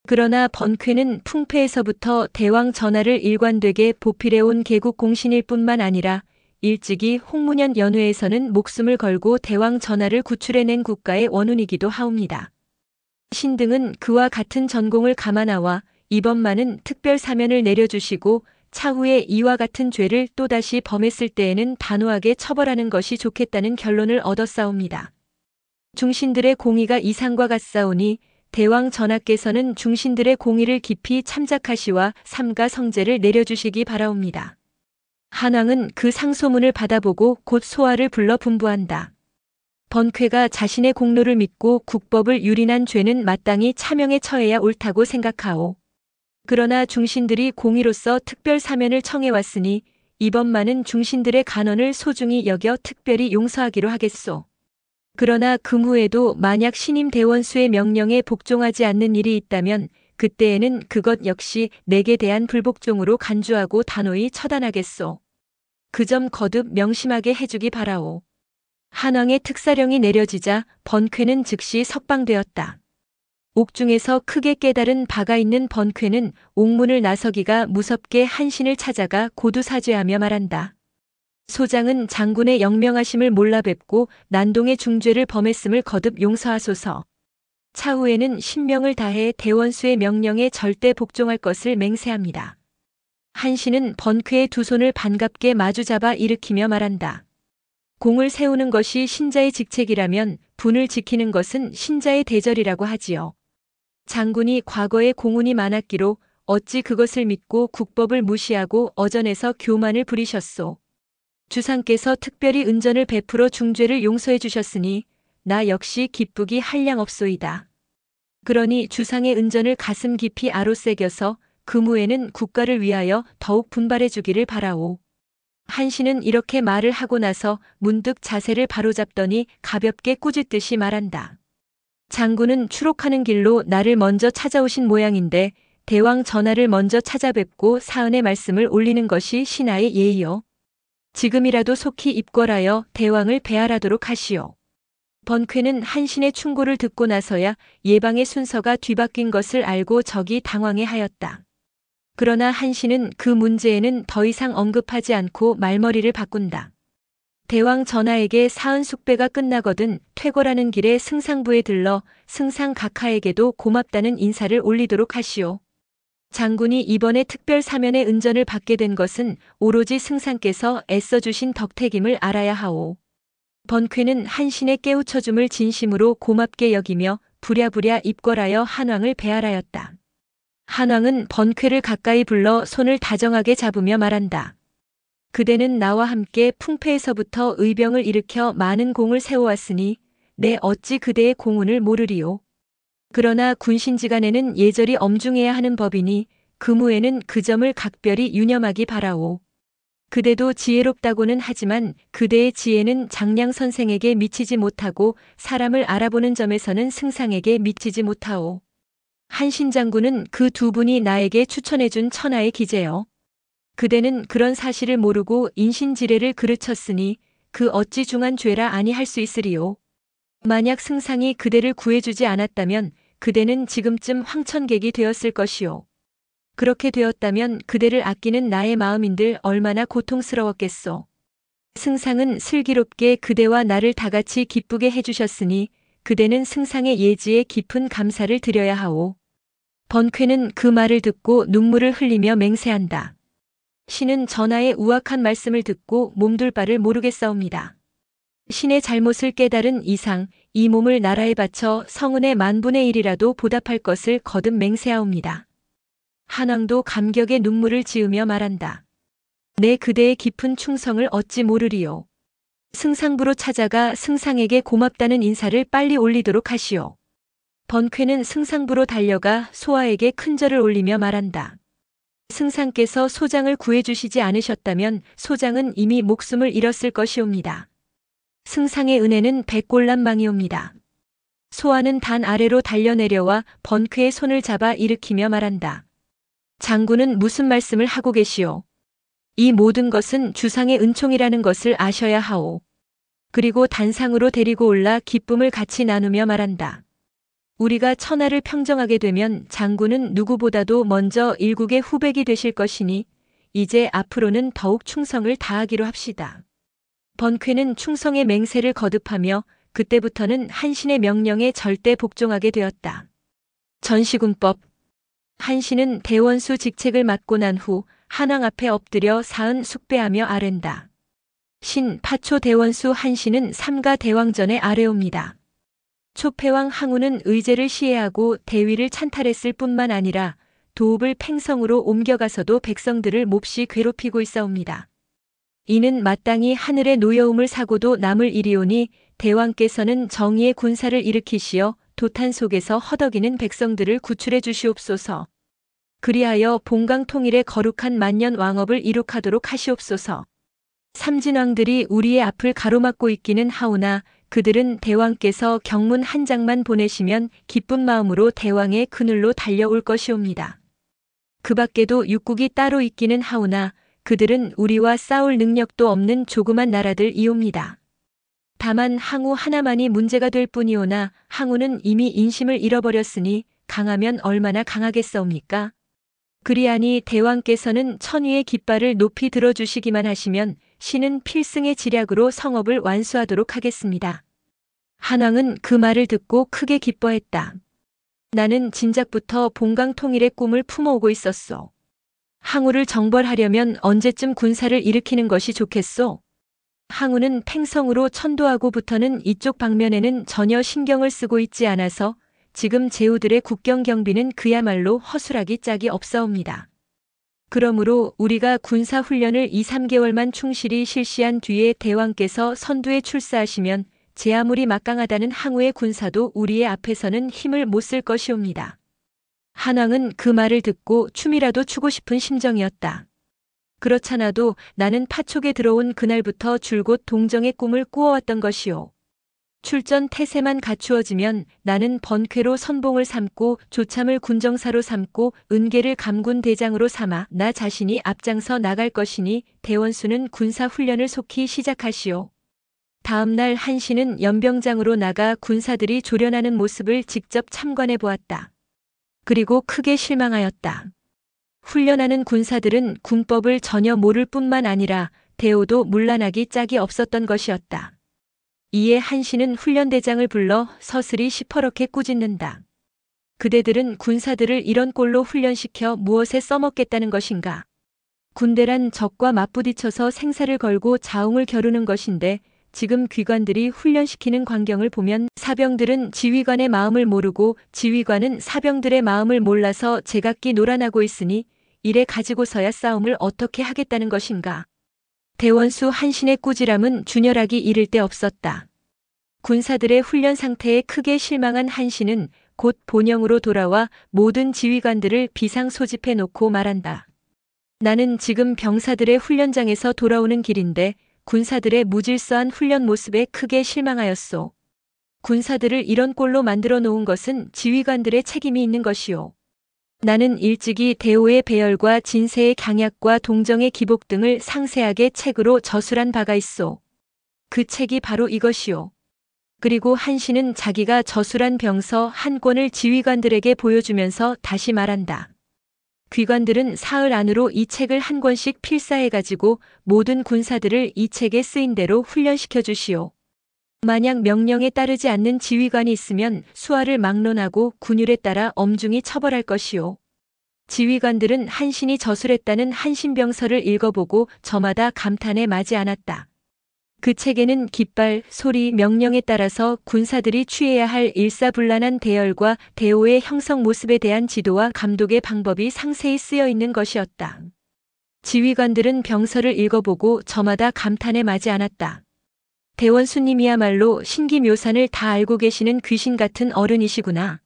그러나 번쾌는 풍패에서부터 대왕 전하를 일관되게 보필해온 개국 공신일 뿐만 아니라 일찍이 홍문현 연회에서는 목숨을 걸고 대왕 전하를 구출해낸 국가의 원훈이기도 하옵니다. 신 등은 그와 같은 전공을 감안하와 이번만은 특별 사면을 내려주시고 차후에 이와 같은 죄를 또다시 범했을 때에는 단호하게 처벌하는 것이 좋겠다는 결론을 얻었사옵니다. 중신들의 공의가 이상과 같사오니 대왕 전하께서는 중신들의 공의를 깊이 참작하시와 삼가 성제를 내려주시기 바라옵니다. 한왕은 그 상소문을 받아보고 곧 소아를 불러 분부한다. 번쾌가 자신의 공로를 믿고 국법을 유린한 죄는 마땅히 차명에 처해야 옳다고 생각하오. 그러나 중신들이 공의로서 특별 사면을 청해왔으니 이번만은 중신들의 간언을 소중히 여겨 특별히 용서하기로 하겠소. 그러나 금후에도 만약 신임 대원수의 명령에 복종하지 않는 일이 있다면 그때에는 그것 역시 내게 대한 불복종으로 간주하고 단호히 처단하겠소. 그 점 거듭 명심하게 해주기 바라오. 한왕의 특사령이 내려지자 번쾌는 즉시 석방되었다. 옥중에서 크게 깨달은 바가 있는 번쾌는 옥문을 나서기가 무섭게 한신을 찾아가 고두사죄하며 말한다. 소장은 장군의 영명하심을 몰라 뵙고 난동의 중죄를 범했음을 거듭 용서하소서. 차후에는 신명을 다해 대원수의 명령에 절대 복종할 것을 맹세합니다. 한신은 번쾌의 두 손을 반갑게 마주잡아 일으키며 말한다. 공을 세우는 것이 신자의 직책이라면 분을 지키는 것은 신자의 대절이라고 하지요. 장군이 과거에 공훈이 많았기로 어찌 그것을 믿고 국법을 무시하고 어전에서 교만을 부리셨소. 주상께서 특별히 은전을 베풀어 중죄를 용서해 주셨으니 나 역시 기쁘기 한량없소이다. 그러니 주상의 은전을 가슴 깊이 아로새겨서 금후에는 국가를 위하여 더욱 분발해 주기를 바라오. 한신은 이렇게 말을 하고 나서 문득 자세를 바로잡더니 가볍게 꾸짖듯이 말한다. 장군은 추록하는 길로 나를 먼저 찾아오신 모양인데 대왕 전하를 먼저 찾아뵙고 사은의 말씀을 올리는 것이 신하의 예의요. 지금이라도 속히 입궐하여 대왕을 배할하도록 하시오. 번쾌는 한신의 충고를 듣고 나서야 예방의 순서가 뒤바뀐 것을 알고 적이 당황해 하였다. 그러나 한신은 그 문제에는 더 이상 언급하지 않고 말머리를 바꾼다. 대왕 전하에게 사은 숙배가 끝나거든 퇴궐하는 길에 승상부에 들러 승상 각하에게도 고맙다는 인사를 올리도록 하시오. 장군이 이번에 특별 사면의 은전을 받게 된 것은 오로지 승상께서 애써주신 덕택임을 알아야 하오. 번쾌는 한신의 깨우쳐줌을 진심으로 고맙게 여기며 부랴부랴 입궐하여 한왕을 배할하였다. 한왕은 번쾌를 가까이 불러 손을 다정하게 잡으며 말한다. 그대는 나와 함께 풍패에서부터 의병을 일으켜 많은 공을 세워왔으니 내 어찌 그대의 공운을 모르리오. 그러나 군신지간에는 예절이 엄중해야 하는 법이니 금후에는 그 점을 각별히 유념하기 바라오. 그대도 지혜롭다고는 하지만 그대의 지혜는 장량 선생에게 미치지 못하고 사람을 알아보는 점에서는 승상에게 미치지 못하오. 한신 장군은 그 두 분이 나에게 추천해준 천하의 기재여. 그대는 그런 사실을 모르고 인신지례를 그르쳤으니 그 어찌 중한 죄라 아니할 수 있으리오. 만약 승상이 그대를 구해주지 않았다면 그대는 지금쯤 황천객이 되었을 것이오. 그렇게 되었다면 그대를 아끼는 나의 마음인들 얼마나 고통스러웠겠소. 승상은 슬기롭게 그대와 나를 다같이 기쁘게 해주셨으니 그대는 승상의 예지에 깊은 감사를 드려야 하오. 번쾌는 그 말을 듣고 눈물을 흘리며 맹세한다. 신은 전하의 우악한 말씀을 듣고 몸둘 바를 모르겠사옵니다. 신의 잘못을 깨달은 이상 이 몸을 나라에 바쳐 성은의 만분의 1이라도 보답할 것을 거듭 맹세하옵니다. 한왕도 감격의 눈물을 지으며 말한다. 내 그대의 깊은 충성을 어찌 모르리오. 승상부로 찾아가 승상에게 고맙다는 인사를 빨리 올리도록 하시오. 번쾌는 승상부로 달려가 소아에게 큰절을 올리며 말한다. 승상께서 소장을 구해주시지 않으셨다면 소장은 이미 목숨을 잃었을 것이옵니다. 승상의 은혜는 백골난망이옵니다. 소아는 단 아래로 달려내려와 번쾌의 손을 잡아 일으키며 말한다. 장군은 무슨 말씀을 하고 계시오? 이 모든 것은 주상의 은총이라는 것을 아셔야 하오. 그리고 단상으로 데리고 올라 기쁨을 같이 나누며 말한다. 우리가 천하를 평정하게 되면 장군은 누구보다도 먼저 일국의 후백이 되실 것이니 이제 앞으로는 더욱 충성을 다하기로 합시다. 번쾌는 충성의 맹세를 거듭하며 그때부터는 한신의 명령에 절대 복종하게 되었다. 전시군법. 한신은 대원수 직책을 맡고 난 후 한왕 앞에 엎드려 사은 숙배하며 아랜다. 신 파초 대원수 한신은 삼가 대왕전에 아뢰옵니다. 초패왕 항우는 의제를 시해하고 대위를 찬탈했을 뿐만 아니라 도읍을 팽성으로 옮겨가서도 백성들을 몹시 괴롭히고 있사옵니다. 이는 마땅히 하늘의 노여움을 사고도 남을 일이오니 대왕께서는 정의의 군사를 일으키시어 도탄 속에서 허덕이는 백성들을 구출해 주시옵소서. 그리하여 봉강통일의 거룩한 만년 왕업을 이룩하도록 하시옵소서. 삼진왕들이 우리의 앞을 가로막고 있기는 하오나 그들은 대왕께서 경문 한 장만 보내시면 기쁜 마음으로 대왕의 그늘로 달려올 것이옵니다. 그 밖에도 육국이 따로 있기는 하오나 그들은 우리와 싸울 능력도 없는 조그만 나라들이옵니다. 다만 항우 하나만이 문제가 될 뿐이오나 항우는 이미 인심을 잃어버렸으니 강하면 얼마나 강하겠사옵니까? 그리하니 대왕께서는 천위의 깃발을 높이 들어주시기만 하시면 신은 필승의 지략으로 성업을 완수하도록 하겠습니다. 한왕은 그 말을 듣고 크게 기뻐했다. 나는 진작부터 봉강통일의 꿈을 품어오고 있었소. 항우를 정벌하려면 언제쯤 군사를 일으키는 것이 좋겠소? 항우는 팽성으로 천도하고부터는 이쪽 방면에는 전혀 신경을 쓰고 있지 않아서 지금 제후들의 국경 경비는 그야말로 허술하기 짝이 없사옵니다. 그러므로 우리가 군사훈련을 2~3개월만 충실히 실시한 뒤에 대왕께서 선두에 출사하시면 제 아무리 막강하다는 항우의 군사도 우리의 앞에서는 힘을 못 쓸 것이옵니다. 한왕은 그 말을 듣고 춤이라도 추고 싶은 심정이었다. 그렇잖아도 나는 파촉에 들어온 그날부터 줄곧 동정의 꿈을 꾸어왔던 것이오. 출전 태세만 갖추어지면 나는 번쾌로 선봉을 삼고 조참을 군정사로 삼고 은계를 감군 대장으로 삼아 나 자신이 앞장서 나갈 것이니 대원수는 군사 훈련을 속히 시작하시오. 다음 날 한신은 연병장으로 나가 군사들이 조련하는 모습을 직접 참관해 보았다. 그리고 크게 실망하였다. 훈련하는 군사들은 군법을 전혀 모를 뿐만 아니라 대오도 문란하기 짝이 없었던 것이었다. 이에 한신은 훈련대장을 불러 서슬이 시퍼렇게 꾸짖는다. 그대들은 군사들을 이런 꼴로 훈련시켜 무엇에 써먹겠다는 것인가? 군대란 적과 맞부딪혀서 생사를 걸고 자웅을 겨루는 것인데 지금 귀관들이 훈련시키는 광경을 보면 사병들은 지휘관의 마음을 모르고 지휘관은 사병들의 마음을 몰라서 제각기 놀아나고 있으니 이래 가지고서야 싸움을 어떻게 하겠다는 것인가? 대원수 한신의 꾸지람은 준열하기 이를 데 없었다. 군사들의 훈련 상태에 크게 실망한 한신은 곧 본영으로 돌아와 모든 지휘관들을 비상 소집해 놓고 말한다. 나는 지금 병사들의 훈련장에서 돌아오는 길인데 군사들의 무질서한 훈련 모습에 크게 실망하였소. 군사들을 이런 꼴로 만들어 놓은 것은 지휘관들의 책임이 있는 것이오. 나는 일찍이 대오의 배열과 진세의 강약과 동정의 기복 등을 상세하게 책으로 저술한 바가 있소. 그 책이 바로 이것이오. 그리고 한신은 자기가 저술한 병서 한 권을 지휘관들에게 보여주면서 다시 말한다. 귀관들은 사흘 안으로 이 책을 한 권씩 필사해가지고 모든 군사들을 이 책에 쓰인 대로 훈련시켜 주시오. 만약 명령에 따르지 않는 지휘관이 있으면 수하를 막론하고 군율에 따라 엄중히 처벌할 것이오. 지휘관들은 한신이 저술했다는 한신병서를 읽어보고 저마다 감탄에 마지 않았다. 그 책에는 깃발, 소리, 명령에 따라서 군사들이 취해야 할 일사불란한 대열과 대오의 형성 모습에 대한 지도와 감독의 방법이 상세히 쓰여 있는 것이었다. 지휘관들은 병서를 읽어보고 저마다 감탄에 마지 않았다. 대원수님이야말로 신기묘산을 다 알고 계시는 귀신 같은 어른이시구나.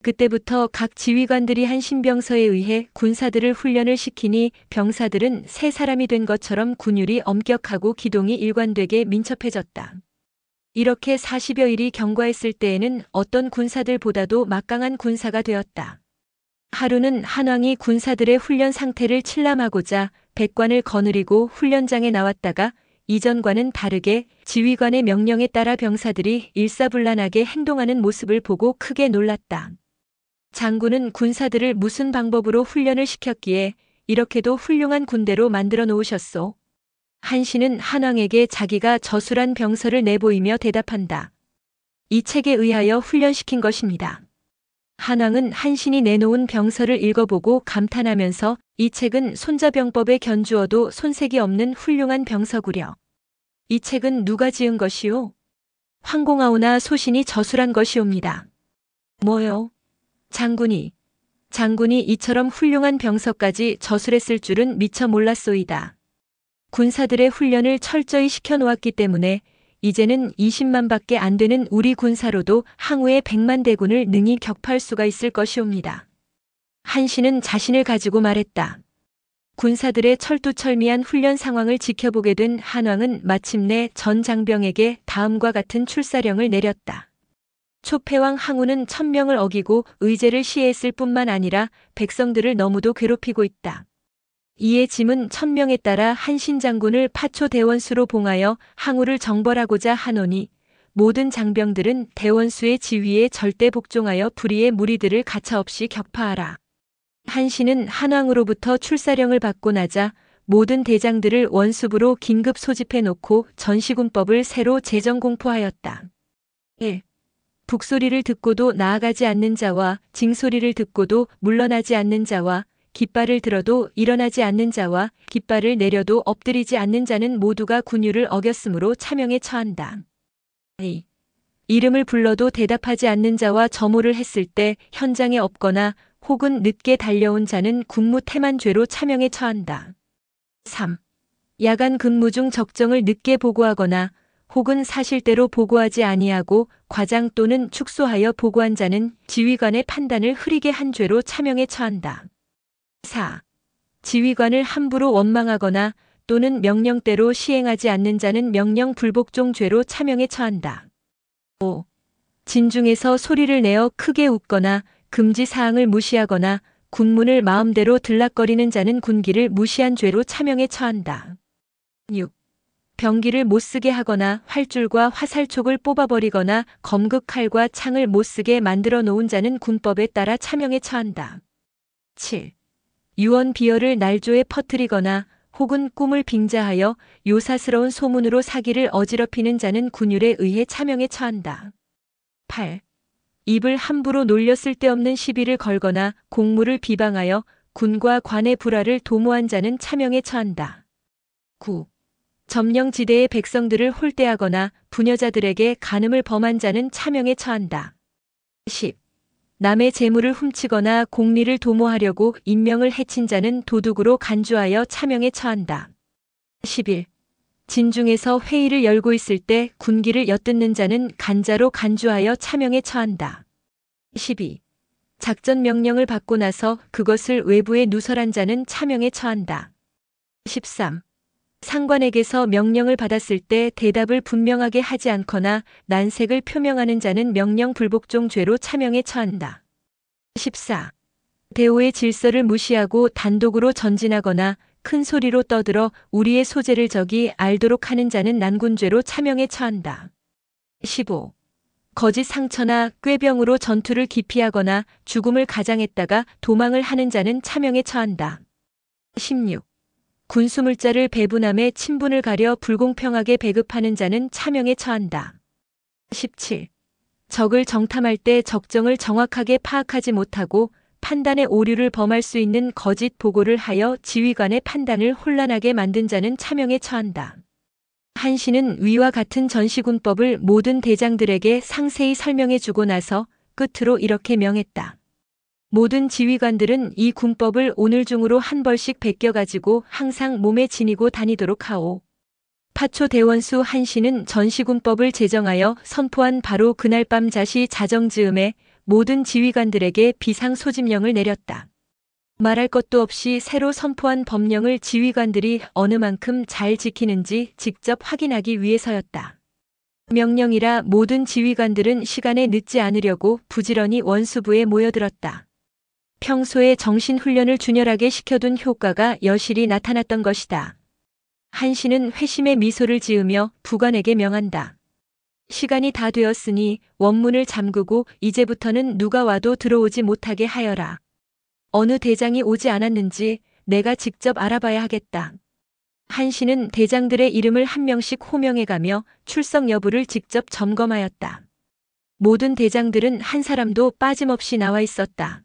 그때부터 각 지휘관들이 한 신병서에 의해 군사들을 훈련을 시키니 병사들은 새 사람이 된 것처럼 군율이 엄격하고 기동이 일관되게 민첩해졌다. 이렇게 40여 일이 경과했을 때에는 어떤 군사들보다도 막강한 군사가 되었다. 하루는 한왕이 군사들의 훈련 상태를 칠람하고자 백관을 거느리고 훈련장에 나왔다가 이전과는 다르게 지휘관의 명령에 따라 병사들이 일사불란하게 행동하는 모습을 보고 크게 놀랐다. 장군은 군사들을 무슨 방법으로 훈련을 시켰기에 이렇게도 훌륭한 군대로 만들어 놓으셨소? 한신은 한왕에게 자기가 저술한 병서를 내보이며 대답한다. 이 책에 의하여 훈련시킨 것입니다. 한왕은 한신이 내놓은 병서를 읽어보고 감탄하면서 이 책은 손자병법에 견주어도 손색이 없는 훌륭한 병서구려. 이 책은 누가 지은 것이오? 황공하오나 소신이 저술한 것이옵니다. 뭐요? 장군이 이처럼 훌륭한 병서까지 저술했을 줄은 미처 몰랐소이다. 군사들의 훈련을 철저히 시켜놓았기 때문에 이제는 20만밖에 안 되는 우리 군사로도 항우의 100만 대군을 능히 격파할 수가 있을 것이옵니다. 한신은 자신을 가지고 말했다. 군사들의 철두철미한 훈련 상황을 지켜보게 된 한왕은 마침내 전 장병에게 다음과 같은 출사령을 내렸다. 초패왕 항우는 천명을 어기고 의제를 시해했을 뿐만 아니라 백성들을 너무도 괴롭히고 있다. 이에 짐은 천명에 따라 한신 장군을 파초 대원수로 봉하여 항우를 정벌하고자 하노니 모든 장병들은 대원수의 지휘에 절대 복종하여 불의의 무리들을 가차없이 격파하라. 한신은 한왕으로부터 출사령을 받고 나자 모든 대장들을 원수부로 긴급 소집해 놓고 전시군법을 새로 제정 공포하였다. 1. 북소리를 듣고도 나아가지 않는 자와 징소리를 듣고도 물러나지 않는 자와 깃발을 들어도 일어나지 않는 자와 깃발을 내려도 엎드리지 않는 자는 모두가 군율을 어겼으므로 차명에 처한다. 2. 이름을 불러도 대답하지 않는 자와 점호를 했을 때 현장에 없거나 혹은 늦게 달려온 자는 군무태만죄로 차명에 처한다. 3. 야간 근무 중 적정을 늦게 보고하거나 혹은 사실대로 보고하지 아니하고 과장 또는 축소하여 보고한 자는 지휘관의 판단을 흐리게 한 죄로 차명에 처한다. 4. 지휘관을 함부로 원망하거나 또는 명령대로 시행하지 않는 자는 명령 불복종 죄로 차명에 처한다. 5. 진중에서 소리를 내어 크게 웃거나 금지 사항을 무시하거나 군문을 마음대로 들락거리는 자는 군기를 무시한 죄로 차명에 처한다. 6. 병기를 못쓰게 하거나 활줄과 화살촉을 뽑아버리거나 검극칼과 창을 못쓰게 만들어 놓은 자는 군법에 따라 차명에 처한다. 7. 유언 비어를 날조에 퍼뜨리거나 혹은 꿈을 빙자하여 요사스러운 소문으로 사기를 어지럽히는 자는 군율에 의해 차명에 처한다. 8. 입을 함부로 놀려 쓸데없는 시비를 걸거나 공무를 비방하여 군과 관의 불화를 도모한 자는 차명에 처한다. 9. 점령지대의 백성들을 홀대하거나 부녀자들에게 간음을 범한 자는 차명에 처한다. 10. 남의 재물을 훔치거나 공리를 도모하려고 인명을 해친 자는 도둑으로 간주하여 차명에 처한다. 11. 진중에서 회의를 열고 있을 때 군기를 엿듣는 자는 간자로 간주하여 차명에 처한다. 12. 작전 명령을 받고 나서 그것을 외부에 누설한 자는 차명에 처한다. 13. 상관에게서 명령을 받았을 때 대답을 분명하게 하지 않거나 난색을 표명하는 자는 명령 불복종 죄로 차명에 처한다. 14. 대오의 질서를 무시하고 단독으로 전진하거나 큰 소리로 떠들어 우리의 소재를 적이 알도록 하는 자는 난군죄로 차명에 처한다. 15. 거짓 상처나 꾀병으로 전투를 기피하거나 죽음을 가장했다가 도망을 하는 자는 차명에 처한다. 16. 군수물자를 배분함에 친분을 가려 불공평하게 배급하는 자는 차명에 처한다. 17. 적을 정탐할 때 적정을 정확하게 파악하지 못하고 판단의 오류를 범할 수 있는 거짓 보고를 하여 지휘관의 판단을 혼란하게 만든 자는 차명에 처한다. 한신은 위와 같은 전시군법을 모든 대장들에게 상세히 설명해 주고 나서 끝으로 이렇게 명했다. 모든 지휘관들은 이 군법을 오늘 중으로 한 벌씩 베껴가지고 항상 몸에 지니고 다니도록 하오. 파초 대원수 한신은 전시군법을 제정하여 선포한 바로 그날 밤 자시 자정즈음에 모든 지휘관들에게 비상소집령을 내렸다. 말할 것도 없이 새로 선포한 법령을 지휘관들이 어느 만큼 잘 지키는지 직접 확인하기 위해서였다. 명령이라 모든 지휘관들은 시간에 늦지 않으려고 부지런히 원수부에 모여들었다. 평소에 정신훈련을 준열하게 시켜둔 효과가 여실히 나타났던 것이다. 한신은 회심의 미소를 지으며 부관에게 명한다. 시간이 다 되었으니 원문을 잠그고 이제부터는 누가 와도 들어오지 못하게 하여라. 어느 대장이 오지 않았는지 내가 직접 알아봐야 하겠다. 한신은 대장들의 이름을 한 명씩 호명해가며 출석 여부를 직접 점검하였다. 모든 대장들은 한 사람도 빠짐없이 나와 있었다.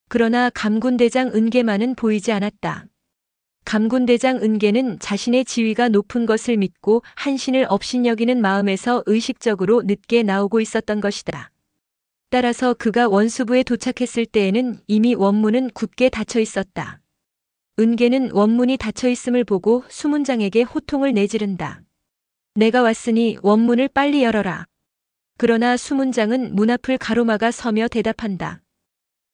그러나 감군대장 은계만은 보이지 않았다. 감군대장 은계는 자신의 지위가 높은 것을 믿고 한신을 업신여기는 마음에서 의식적으로 늦게 나오고 있었던 것이다. 따라서 그가 원수부에 도착했을 때에는 이미 원문은 굳게 닫혀 있었다. 은계는 원문이 닫혀 있음을 보고 수문장에게 호통을 내지른다. 내가 왔으니 원문을 빨리 열어라. 그러나 수문장은 문 앞을 가로막아 서며 대답한다.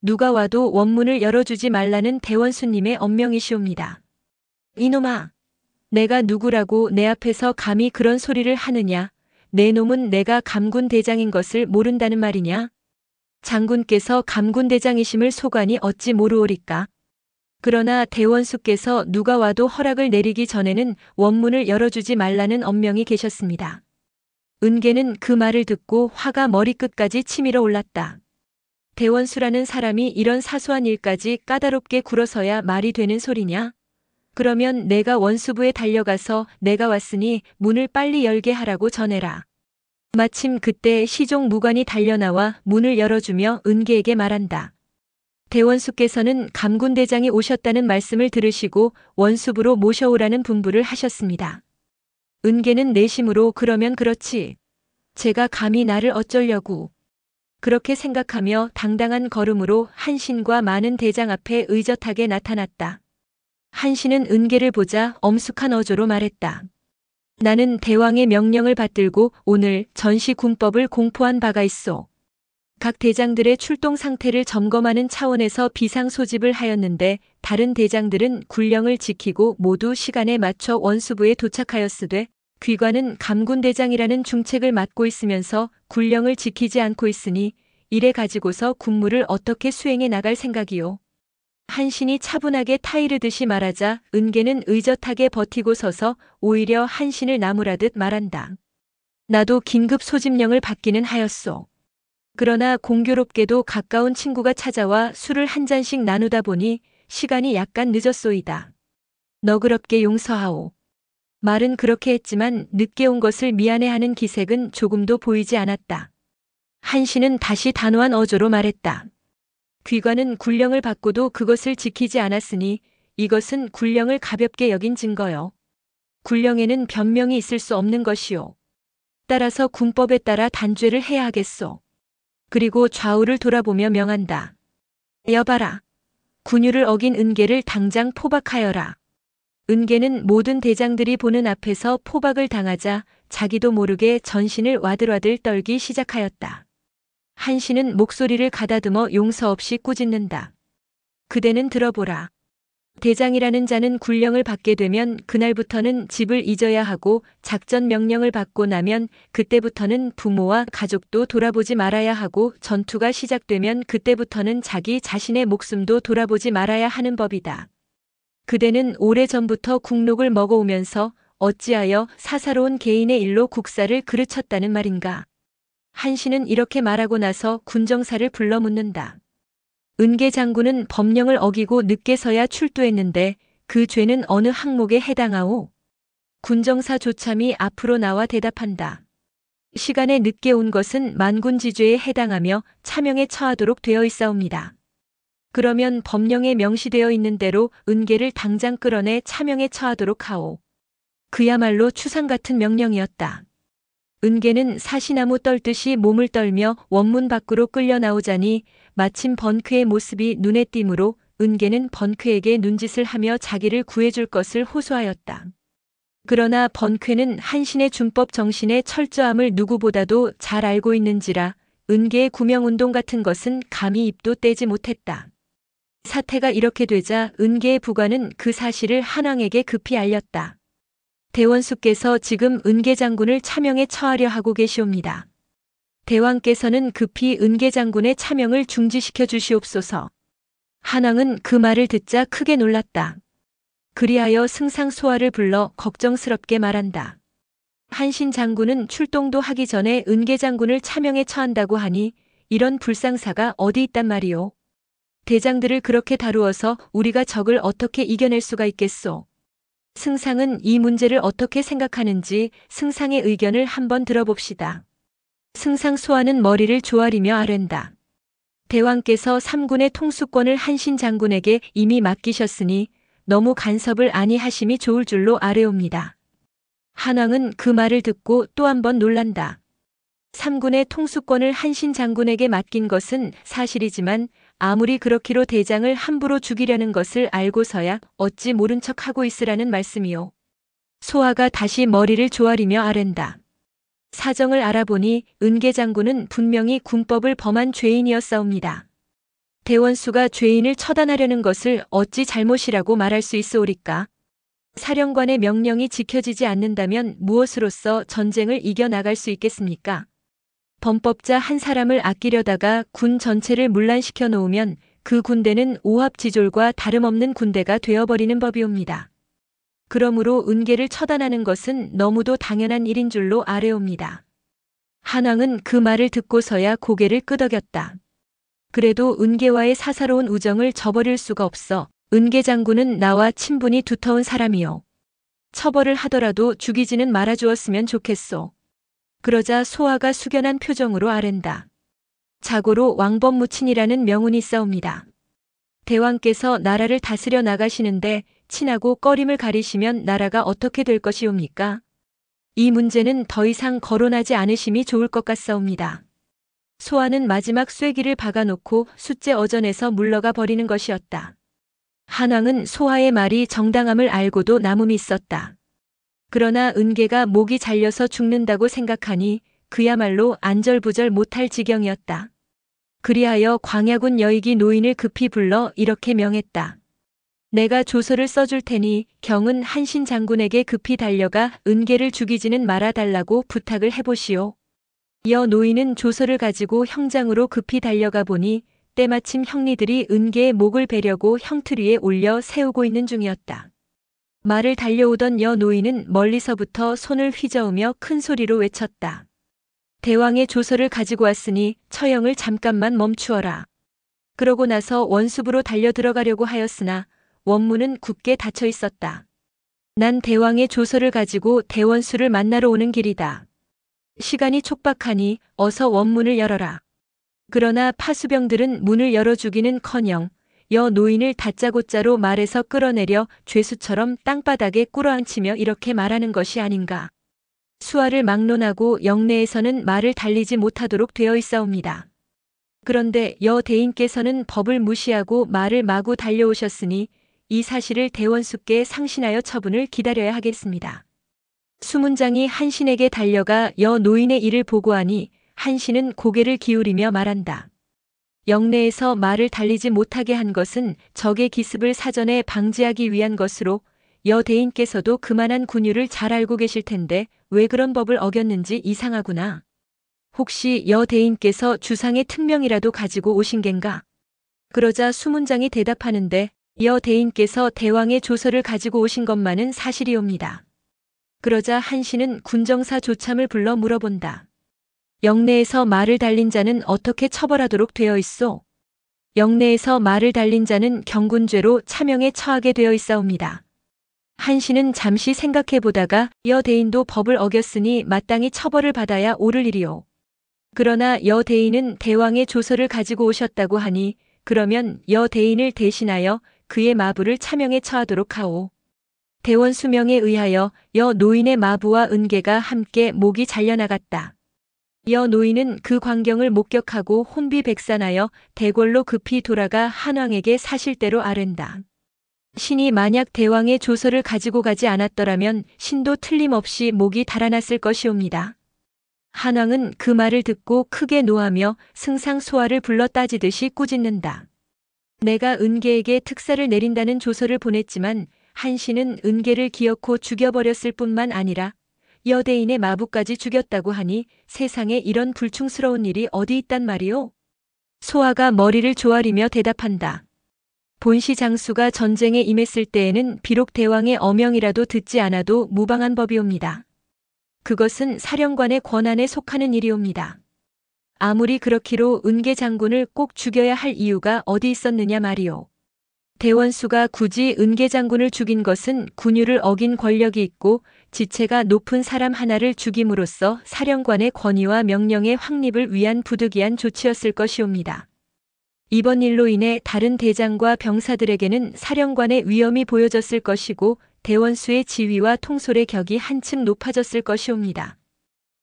누가 와도 원문을 열어주지 말라는 대원수님의 엄명이시옵니다. 이놈아, 내가 누구라고 내 앞에서 감히 그런 소리를 하느냐? 내 놈은 내가 감군대장인 것을 모른다는 말이냐? 장군께서 감군대장이심을 소관이 어찌 모르오리까? 그러나 대원수께서 누가 와도 허락을 내리기 전에는 원문을 열어주지 말라는 엄명이 계셨습니다. 은계는 그 말을 듣고 화가 머리끝까지 치밀어 올랐다. 대원수라는 사람이 이런 사소한 일까지 까다롭게 굴어서야 말이 되는 소리냐? 그러면 내가 원수부에 달려가서 내가 왔으니 문을 빨리 열게 하라고 전해라. 마침 그때 시종 무관이 달려나와 문을 열어주며 은계에게 말한다. 대원수께서는 감군대장이 오셨다는 말씀을 들으시고 원수부로 모셔오라는 분부를 하셨습니다. 은계는 내심으로 그러면 그렇지. 제가 감히 나를 어쩌려고. 그렇게 생각하며 당당한 걸음으로 한신과 많은 대장 앞에 의젓하게 나타났다. 한신은 은계를 보자 엄숙한 어조로 말했다. 나는 대왕의 명령을 받들고 오늘 전시군법을 공포한 바가 있소. 각 대장들의 출동 상태를 점검하는 차원에서 비상 소집을 하였는데 다른 대장들은 군령을 지키고 모두 시간에 맞춰 원수부에 도착하였으되 귀관은 감군대장이라는 중책을 맡고 있으면서 군령을 지키지 않고 있으니 이래 가지고서 군무를 어떻게 수행해 나갈 생각이요. 한신이 차분하게 타이르듯이 말하자 은계는 의젓하게 버티고 서서 오히려 한신을 나무라듯 말한다. 나도 긴급 소집령을 받기는 하였소. 그러나 공교롭게도 가까운 친구가 찾아와 술을 한 잔씩 나누다 보니 시간이 약간 늦었소이다. 너그럽게 용서하오. 말은 그렇게 했지만 늦게 온 것을 미안해하는 기색은 조금도 보이지 않았다. 한신은 다시 단호한 어조로 말했다. 귀관은 군령을 받고도 그것을 지키지 않았으니 이것은 군령을 가볍게 여긴 증거요. 군령에는 변명이 있을 수 없는 것이요. 따라서 군법에 따라 단죄를 해야 하겠소. 그리고 좌우를 돌아보며 명한다. 여봐라. 군유를 어긴 은계를 당장 포박하여라. 은계는 모든 대장들이 보는 앞에서 포박을 당하자 자기도 모르게 전신을 와들와들 떨기 시작하였다. 한신은 목소리를 가다듬어 용서 없이 꾸짖는다. 그대는 들어보라. 대장이라는 자는 군령을 받게 되면 그날부터는 집을 잊어야 하고 작전 명령을 받고 나면 그때부터는 부모와 가족도 돌아보지 말아야 하고 전투가 시작되면 그때부터는 자기 자신의 목숨도 돌아보지 말아야 하는 법이다. 그대는 오래전부터 국록을 먹어오면서 어찌하여 사사로운 개인의 일로 국사를 그르쳤다는 말인가. 한신은 이렇게 말하고 나서 군정사를 불러 묻는다. 은계 장군은 법령을 어기고 늦게서야 출두했는데 그 죄는 어느 항목에 해당하오? 군정사 조참이 앞으로 나와 대답한다. 시간에 늦게 온 것은 만군지죄에 해당하며 차명에 처하도록 되어 있사옵니다. 그러면 법령에 명시되어 있는 대로 은계를 당장 끌어내 차명에 처하도록 하오. 그야말로 추상 같은 명령이었다. 은계는 사시나무 떨듯이 몸을 떨며 원문 밖으로 끌려 나오자니 마침 번쾌의 모습이 눈에 띄므로 은계는 번쾌에게 눈짓을 하며 자기를 구해줄 것을 호소하였다. 그러나 번쾌는 한신의 준법 정신의 철저함을 누구보다도 잘 알고 있는지라 은계의 구명운동 같은 것은 감히 입도 떼지 못했다. 사태가 이렇게 되자 은계의 부관은 그 사실을 한왕에게 급히 알렸다. 대원수께서 지금 은계 장군을 차명에 처하려 하고 계시옵니다. 대왕께서는 급히 은계 장군의 차명을 중지시켜 주시옵소서. 한왕은 그 말을 듣자 크게 놀랐다. 그리하여 승상소아를 불러 걱정스럽게 말한다. 한신 장군은 출동도 하기 전에 은계 장군을 차명에 처한다고 하니 이런 불상사가 어디 있단 말이오. 대장들을 그렇게 다루어서 우리가 적을 어떻게 이겨낼 수가 있겠소. 승상은 이 문제를 어떻게 생각하는지 승상의 의견을 한번 들어봅시다. 승상 소아는 머리를 조아리며 아랜다. 대왕께서 삼군의 통수권을 한신 장군에게 이미 맡기셨으니 너무 간섭을 아니하심이 좋을 줄로 아뢰옵니다. 한왕은 그 말을 듣고 또 한 번 놀란다. 삼군의 통수권을 한신 장군에게 맡긴 것은 사실이지만 아무리 그렇기로 대장을 함부로 죽이려는 것을 알고서야 어찌 모른 척하고 있으라는 말씀이요. 소아가 다시 머리를 조아리며 아랜다. 사정을 알아보니 은계 장군은 분명히 군법을 범한 죄인이었사옵니다. 대원수가 죄인을 처단하려는 것을 어찌 잘못이라고 말할 수 있으오리까? 사령관의 명령이 지켜지지 않는다면 무엇으로써 전쟁을 이겨나갈 수 있겠습니까? 범법자 한 사람을 아끼려다가 군 전체를 문란시켜 놓으면 그 군대는 오합지졸과 다름없는 군대가 되어버리는 법이옵니다. 그러므로 은계를 처단하는 것은 너무도 당연한 일인 줄로 아뢰옵니다. 한왕은 그 말을 듣고서야 고개를 끄덕였다. 그래도 은계와의 사사로운 우정을 저버릴 수가 없어. 은계 장군은 나와 친분이 두터운 사람이요. 처벌을 하더라도 죽이지는 말아주었으면 좋겠소. 그러자 소아가 숙연한 표정으로 아랜다. 자고로 왕법무친이라는 명운이 있사옵니다. 대왕께서 나라를 다스려 나가시는데 친하고 꺼림을 가리시면 나라가 어떻게 될 것이옵니까? 이 문제는 더 이상 거론하지 않으심이 좋을 것 같사옵니다. 소아는 마지막 쐐기를 박아놓고 숫제 어전에서 물러가 버리는 것이었다. 한왕은 소아의 말이 정당함을 알고도 남음이 있었다. 그러나 은계가 목이 잘려서 죽는다고 생각하니 그야말로 안절부절 못할 지경이었다. 그리하여 광야군 여익이 노인을 급히 불러 이렇게 명했다. 내가 조서를 써줄 테니 경은 한신 장군에게 급히 달려가 은계를 죽이지는 말아달라고 부탁을 해보시오. 여 노인은 조서를 가지고 형장으로 급히 달려가 보니 때마침 형리들이 은계의 목을 베려고 형틀 위에 올려 세우고 있는 중이었다. 말을 달려오던 여 노인은 멀리서부터 손을 휘저으며 큰 소리로 외쳤다. 대왕의 조서를 가지고 왔으니 처형을 잠깐만 멈추어라. 그러고 나서 원숲으로 달려 들어가려고 하였으나 원문은 굳게 닫혀 있었다. 난 대왕의 조서를 가지고 대원수를 만나러 오는 길이다. 시간이 촉박하니 어서 원문을 열어라. 그러나 파수병들은 문을 열어주기는커녕 여 노인을 다짜고짜로 말에서 끌어내려 죄수처럼 땅바닥에 꿇어앉히며 이렇게 말하는 것이 아닌가. 수화를 막론하고 영내에서는 말을 달리지 못하도록 되어 있사옵니다. 그런데 여 대인께서는 법을 무시하고 말을 마구 달려오셨으니 이 사실을 대원수께 상신하여 처분을 기다려야 하겠습니다. 수문장이 한신에게 달려가 여 노인의 일을 보고하니 한신은 고개를 기울이며 말한다. 영내에서 말을 달리지 못하게 한 것은 적의 기습을 사전에 방지하기 위한 것으로 여 대인께서도 그만한 군유를 잘 알고 계실 텐데 왜 그런 법을 어겼는지 이상하구나. 혹시 여 대인께서 주상의 특명이라도 가지고 오신 겐가? 그러자 수문장이 대답하는데 여 대인께서 대왕의 조서를 가지고 오신 것만은 사실이옵니다. 그러자 한신은 군정사 조참을 불러 물어본다. 영내에서 말을 달린 자는 어떻게 처벌하도록 되어 있소? 영내에서 말을 달린 자는 경군죄로 차명에 처하게 되어 있사옵니다. 한신은 잠시 생각해 보다가 여 대인도 법을 어겼으니 마땅히 처벌을 받아야 옳을 일이오. 그러나 여 대인은 대왕의 조서를 가지고 오셨다고 하니 그러면 여 대인을 대신하여 그의 마부를 차명에 처하도록 하오. 대원 수명에 의하여 여 노인의 마부와 은계가 함께 목이 잘려나갔다. 여 노인은 그 광경을 목격하고 혼비백산하여 대궐로 급히 돌아가 한왕에게 사실대로 아랜다. 신이 만약 대왕의 조서를 가지고 가지 않았더라면 신도 틀림없이 목이 달아났을 것이옵니다. 한왕은 그 말을 듣고 크게 노하며 승상소화를 불러 따지듯이 꾸짖는다. 내가 은계에게 특사를 내린다는 조서를 보냈지만 한신은 은계를 기어코 죽여버렸을 뿐만 아니라 여대인의 마부까지 죽였다고 하니 세상에 이런 불충스러운 일이 어디 있단 말이오? 소화가 머리를 조아리며 대답한다. 본시 장수가 전쟁에 임했을 때에는 비록 대왕의 어명이라도 듣지 않아도 무방한 법이옵니다. 그것은 사령관의 권한에 속하는 일이옵니다. 아무리 그렇기로 은계 장군을 꼭 죽여야 할 이유가 어디 있었느냐 말이오. 대원수가 굳이 은계 장군을 죽인 것은 군유를 어긴 권력이 있고 지체가 높은 사람 하나를 죽임으로써 사령관의 권위와 명령의 확립을 위한 부득이한 조치였을 것이옵니다. 이번 일로 인해 다른 대장과 병사들에게는 사령관의 위엄이 보여졌을 것이고 대원수의 지위와 통솔의 격이 한층 높아졌을 것이옵니다.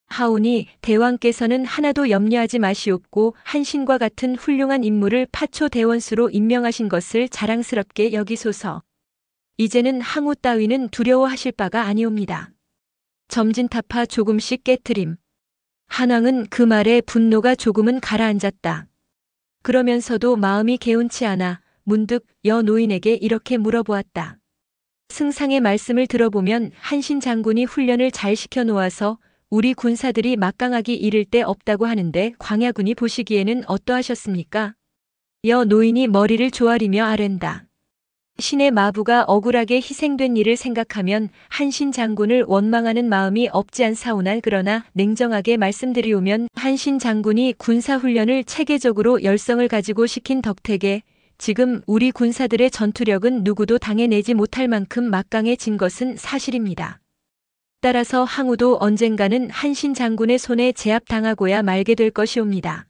하오니 대왕께서는 하나도 염려하지 마시옵고 한신과 같은 훌륭한 인물을 파초 대원수로 임명하신 것을 자랑스럽게 여기소서. 이제는 항우 따위는 두려워하실 바가 아니옵니다. 점진타파 조금씩 깨트림. 한왕은 그 말에 분노가 조금은 가라앉았다. 그러면서도 마음이 개운치 않아 문득 여 노인에게 이렇게 물어보았다. 승상의 말씀을 들어보면 한신 장군이 훈련을 잘 시켜놓아서 우리 군사들이 막강하기 이를 데 없다고 하는데 광야군이 보시기에는 어떠하셨습니까? 여 노인이 머리를 조아리며 아랜다. 신의 마부가 억울하게 희생된 일을 생각하면 한신 장군을 원망하는 마음이 없지 않사오나 그러나 냉정하게 말씀드리오면 한신 장군이 군사훈련을 체계적으로 열성을 가지고 시킨 덕택에 지금 우리 군사들의 전투력은 누구도 당해내지 못할 만큼 막강해진 것은 사실입니다. 따라서 항우도 언젠가는 한신 장군의 손에 제압당하고야 말게 될 것이옵니다.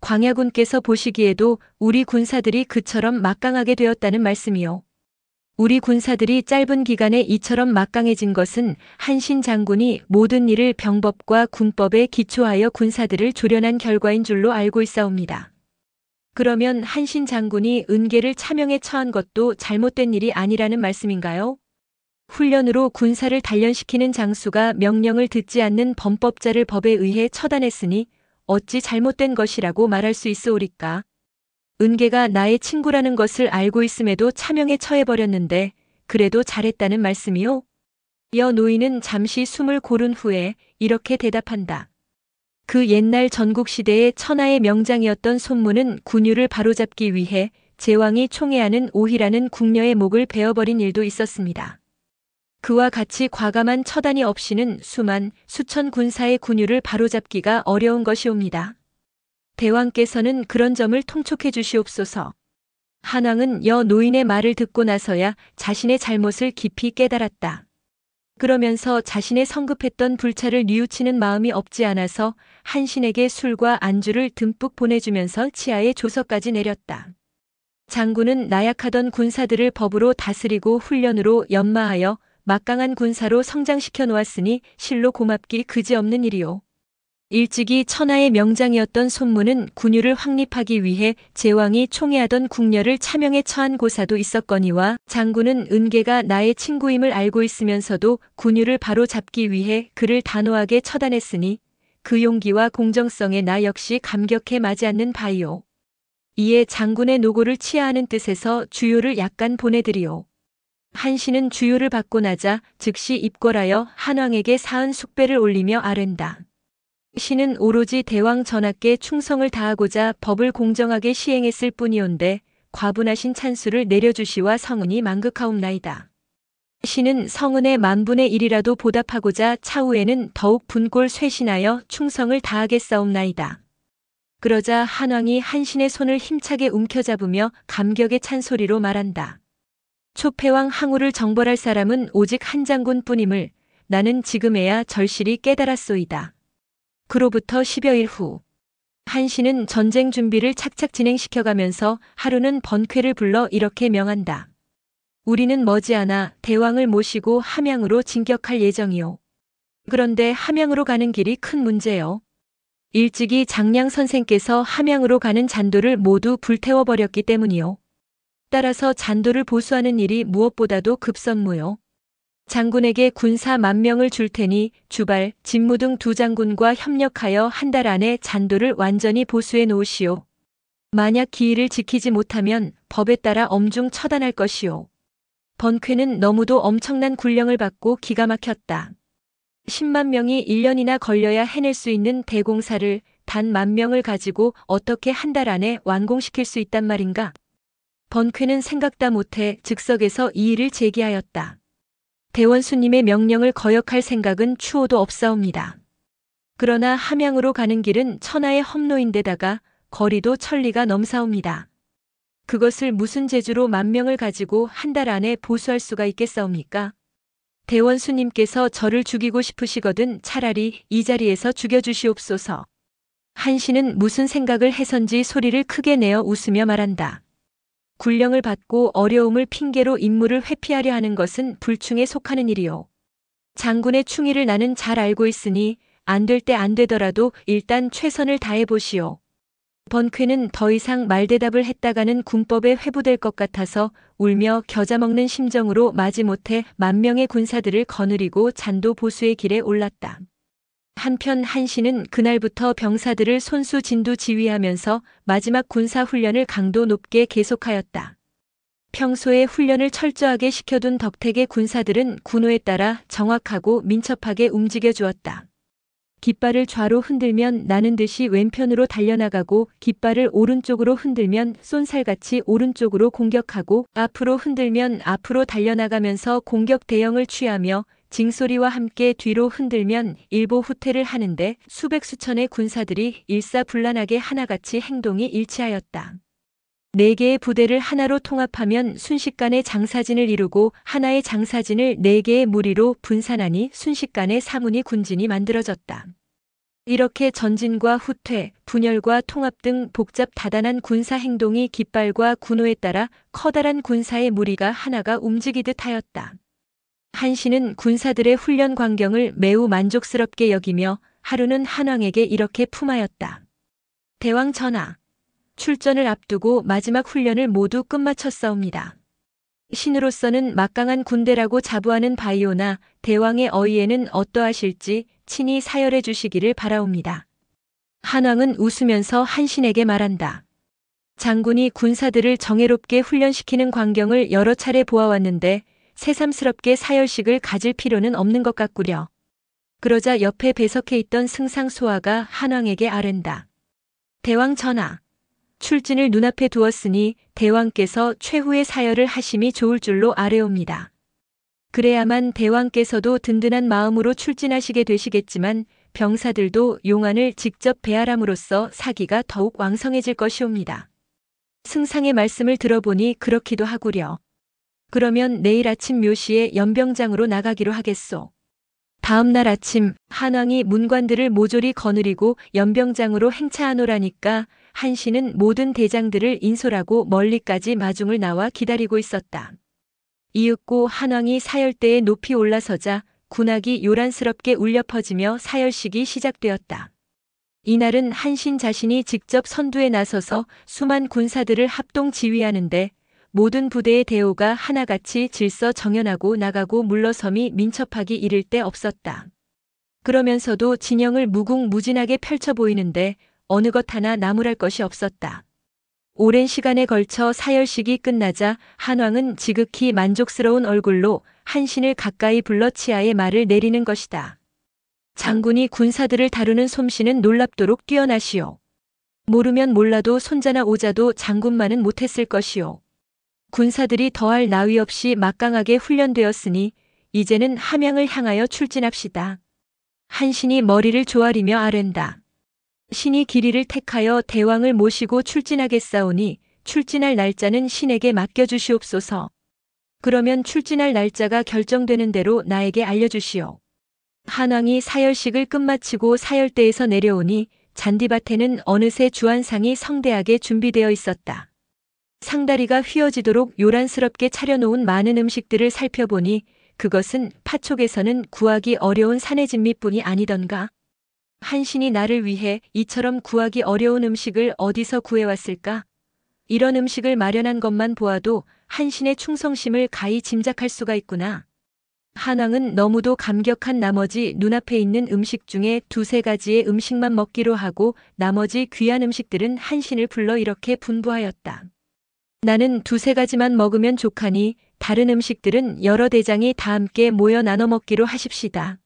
광야군께서 보시기에도 우리 군사들이 그처럼 막강하게 되었다는 말씀이요. 우리 군사들이 짧은 기간에 이처럼 막강해진 것은 한신 장군이 모든 일을 병법과 군법에 기초하여 군사들을 조련한 결과인 줄로 알고 있사옵니다. 그러면 한신 장군이 은계를 차명에 처한 것도 잘못된 일이 아니라는 말씀인가요? 훈련으로 군사를 단련시키는 장수가 명령을 듣지 않는 범법자를 법에 의해 처단했으니 어찌 잘못된 것이라고 말할 수 있으오리까? 은계가 나의 친구라는 것을 알고 있음에도 차명에 처해버렸는데 그래도 잘했다는 말씀이요? 여 노인은 잠시 숨을 고른 후에 이렇게 대답한다. 그 옛날 전국시대의 천하의 명장이었던 손무는 군유를 바로잡기 위해 제왕이 총애하는 오희라는 궁녀의 목을 베어버린 일도 있었습니다. 그와 같이 과감한 처단이 없이는 수천 군사의 군유를 바로잡기가 어려운 것이옵니다. 대왕께서는 그런 점을 통촉해 주시옵소서. 한왕은 여 노인의 말을 듣고 나서야 자신의 잘못을 깊이 깨달았다. 그러면서 자신의 성급했던 불찰을 뉘우치는 마음이 없지 않아서 한신에게 술과 안주를 듬뿍 보내주면서 치하의 조서까지 내렸다. 장군은 나약하던 군사들을 법으로 다스리고 훈련으로 연마하여 막강한 군사로 성장시켜 놓았으니 실로 고맙기 그지없는 일이오. 일찍이 천하의 명장이었던 손무는 군유를 확립하기 위해 제왕이 총애하던 궁녀를 차명에 처한 고사도 있었거니와 장군은 은계가 나의 친구임을 알고 있으면서도 군유를 바로 잡기 위해 그를 단호하게 처단했으니 그 용기와 공정성에 나 역시 감격해 마지 않는 바이오. 이에 장군의 노고를 치하하는 뜻에서 주요를 약간 보내드리오. 한신은 주요를 받고 나자 즉시 입궐하여 한왕에게 사은 숙배를 올리며 아랜다. 신은 오로지 대왕 전하께 충성을 다하고자 법을 공정하게 시행했을 뿐이온데 과분하신 찬수를 내려주시와 성은이 만극하옵나이다. 신은 성은의 만분의 1이라도 보답하고자 차후에는 더욱 분골 쇄신하여 충성을 다하겠사옵나이다. 그러자 한왕이 한신의 손을 힘차게 움켜잡으며 감격의 찬소리로 말한다. 초패왕 항우를 정벌할 사람은 오직 한 장군뿐임을 나는 지금에야 절실히 깨달았소이다. 그로부터 10여일 후 한신은 전쟁 준비를 착착 진행시켜가면서 하루는 번쾌를 불러 이렇게 명한다. 우리는 머지않아 대왕을 모시고 함양으로 진격할 예정이오. 그런데 함양으로 가는 길이 큰 문제요. 일찍이 장량 선생께서 함양으로 가는 잔도를 모두 불태워버렸기 때문이요. 따라서 잔도를 보수하는 일이 무엇보다도 급선무요. 장군에게 군사 10,000명을 줄 테니 주발, 진무 등 2장군과 협력하여 한 달 안에 잔도를 완전히 보수해 놓으시오. 만약 기일을 지키지 못하면 법에 따라 엄중 처단할 것이오. 번쾌는 너무도 엄청난 군령을 받고 기가 막혔다. 10만 명이 1년이나 걸려야 해낼 수 있는 대공사를 단 10,000명을 가지고 어떻게 한 달 안에 완공시킬 수 있단 말인가? 번쾌는 생각다 못해 즉석에서 이 일을 제기하였다. 대원수님의 명령을 거역할 생각은 추호도 없사옵니다. 그러나 함양으로 가는 길은 천하의 험로인데다가 거리도 천리가 넘사옵니다. 그것을 무슨 재주로 10,000명을 가지고 한 달 안에 보수할 수가 있겠사옵니까? 대원수님께서 저를 죽이고 싶으시거든 차라리 이 자리에서 죽여주시옵소서. 한신은 무슨 생각을 해선지 소리를 크게 내어 웃으며 말한다. 군령을 받고 어려움을 핑계로 임무를 회피하려 하는 것은 불충에 속하는 일이요. 장군의 충의를 나는 잘 알고 있으니 안 될 때 안 되더라도 일단 최선을 다해보시오. 번쾌는 더 이상 말대답을 했다가는 군법에 회부될 것 같아서 울며 겨자 먹는 심정으로 마지못해 10,000명의 군사들을 거느리고 잔도 보수의 길에 올랐다. 한편 한신은 그날부터 병사들을 손수 진두 지휘하면서 마지막 군사 훈련을 강도 높게 계속하였다. 평소에 훈련을 철저하게 시켜둔 덕택의 군사들은 군호에 따라 정확하고 민첩하게 움직여 주었다. 깃발을 좌로 흔들면 나는 듯이 왼편으로 달려나가고 깃발을 오른쪽으로 흔들면 쏜살같이 오른쪽으로 공격하고 앞으로 흔들면 앞으로 달려나가면서 공격 대형을 취하며 징소리와 함께 뒤로 흔들면 일보 후퇴를 하는데 수백 수천의 군사들이 일사불란하게 하나같이 행동이 일치하였다. 4개의 부대를 하나로 통합하면 순식간에 장사진을 이루고 하나의 장사진을 4개의 무리로 분산하니 순식간에 사문이 군진이 만들어졌다. 이렇게 전진과 후퇴, 분열과 통합 등 복잡 다단한 군사 행동이 깃발과 군호에 따라 커다란 군사의 무리가 하나가 움직이듯 하였다. 한신은 군사들의 훈련 광경을 매우 만족스럽게 여기며 하루는 한왕에게 이렇게 품하였다. 대왕 전하, 출전을 앞두고 마지막 훈련을 모두 끝마쳤사옵니다. 신으로서는 막강한 군대라고 자부하는 바이오나 대왕의 어의에는 어떠하실지 친히 사열해 주시기를 바라옵니다. 한왕은 웃으면서 한신에게 말한다. 장군이 군사들을 정예롭게 훈련시키는 광경을 여러 차례 보아왔는데 새삼스럽게 사열식을 가질 필요는 없는 것 같구려. 그러자 옆에 배석해 있던 승상 소아가 한왕에게 아랜다. 대왕 전하, 출진을 눈앞에 두었으니 대왕께서 최후의 사열을 하심이 좋을 줄로 아뢰옵니다. 그래야만 대왕께서도 든든한 마음으로 출진하시게 되시겠지만 병사들도 용안을 직접 배할함으로써 사기가 더욱 왕성해질 것이옵니다. 승상의 말씀을 들어보니 그렇기도 하구려. 그러면 내일 아침 묘시에 연병장으로 나가기로 하겠소. 다음 날 아침 한왕이 문관들을 모조리 거느리고 연병장으로 행차하노라니까 한신은 모든 대장들을 인솔하고 멀리까지 마중을 나와 기다리고 있었다. 이윽고 한왕이 사열대에 높이 올라서자 군악이 요란스럽게 울려 퍼지며 사열식이 시작되었다. 이날은 한신 자신이 직접 선두에 나서서 수만 군사들을 합동 지휘하는데 모든 부대의 대오가 하나같이 질서 정연하고 나가고 물러섬이 민첩하기 이를 데 없었다. 그러면서도 진영을 무궁무진하게 펼쳐 보이는데 어느 것 하나 나무랄 것이 없었다. 오랜 시간에 걸쳐 사열식이 끝나자 한왕은 지극히 만족스러운 얼굴로 한신을 가까이 불러 치하의 말을 내리는 것이다. 장군이 군사들을 다루는 솜씨는 놀랍도록 뛰어나시오. 모르면 몰라도 손자나 오자도 장군만은 못했을 것이오. 군사들이 더할 나위 없이 막강하게 훈련되었으니 이제는 함양을 향하여 출진합시다. 한신이 머리를 조아리며 아랜다. 신이 길이를 택하여 대왕을 모시고 출진하겠사오니 출진할 날짜는 신에게 맡겨주시옵소서. 그러면 출진할 날짜가 결정되는 대로 나에게 알려주시오. 한왕이 사열식을 끝마치고 사열대에서 내려오니 잔디밭에는 어느새 주안상이 성대하게 준비되어 있었다. 상다리가 휘어지도록 요란스럽게 차려놓은 많은 음식들을 살펴보니 그것은 파촉에서는 구하기 어려운 산해진미뿐이 아니던가. 한신이 나를 위해 이처럼 구하기 어려운 음식을 어디서 구해왔을까? 이런 음식을 마련한 것만 보아도 한신의 충성심을 가히 짐작할 수가 있구나. 한왕은 너무도 감격한 나머지 눈앞에 있는 음식 중에 두세 가지의 음식만 먹기로 하고 나머지 귀한 음식들은 한신을 불러 이렇게 분부하였다. 나는 두세 가지만 먹으면 족하니 다른 음식들은 여러 대장이 다 함께 모여 나눠 먹기로 하십시다.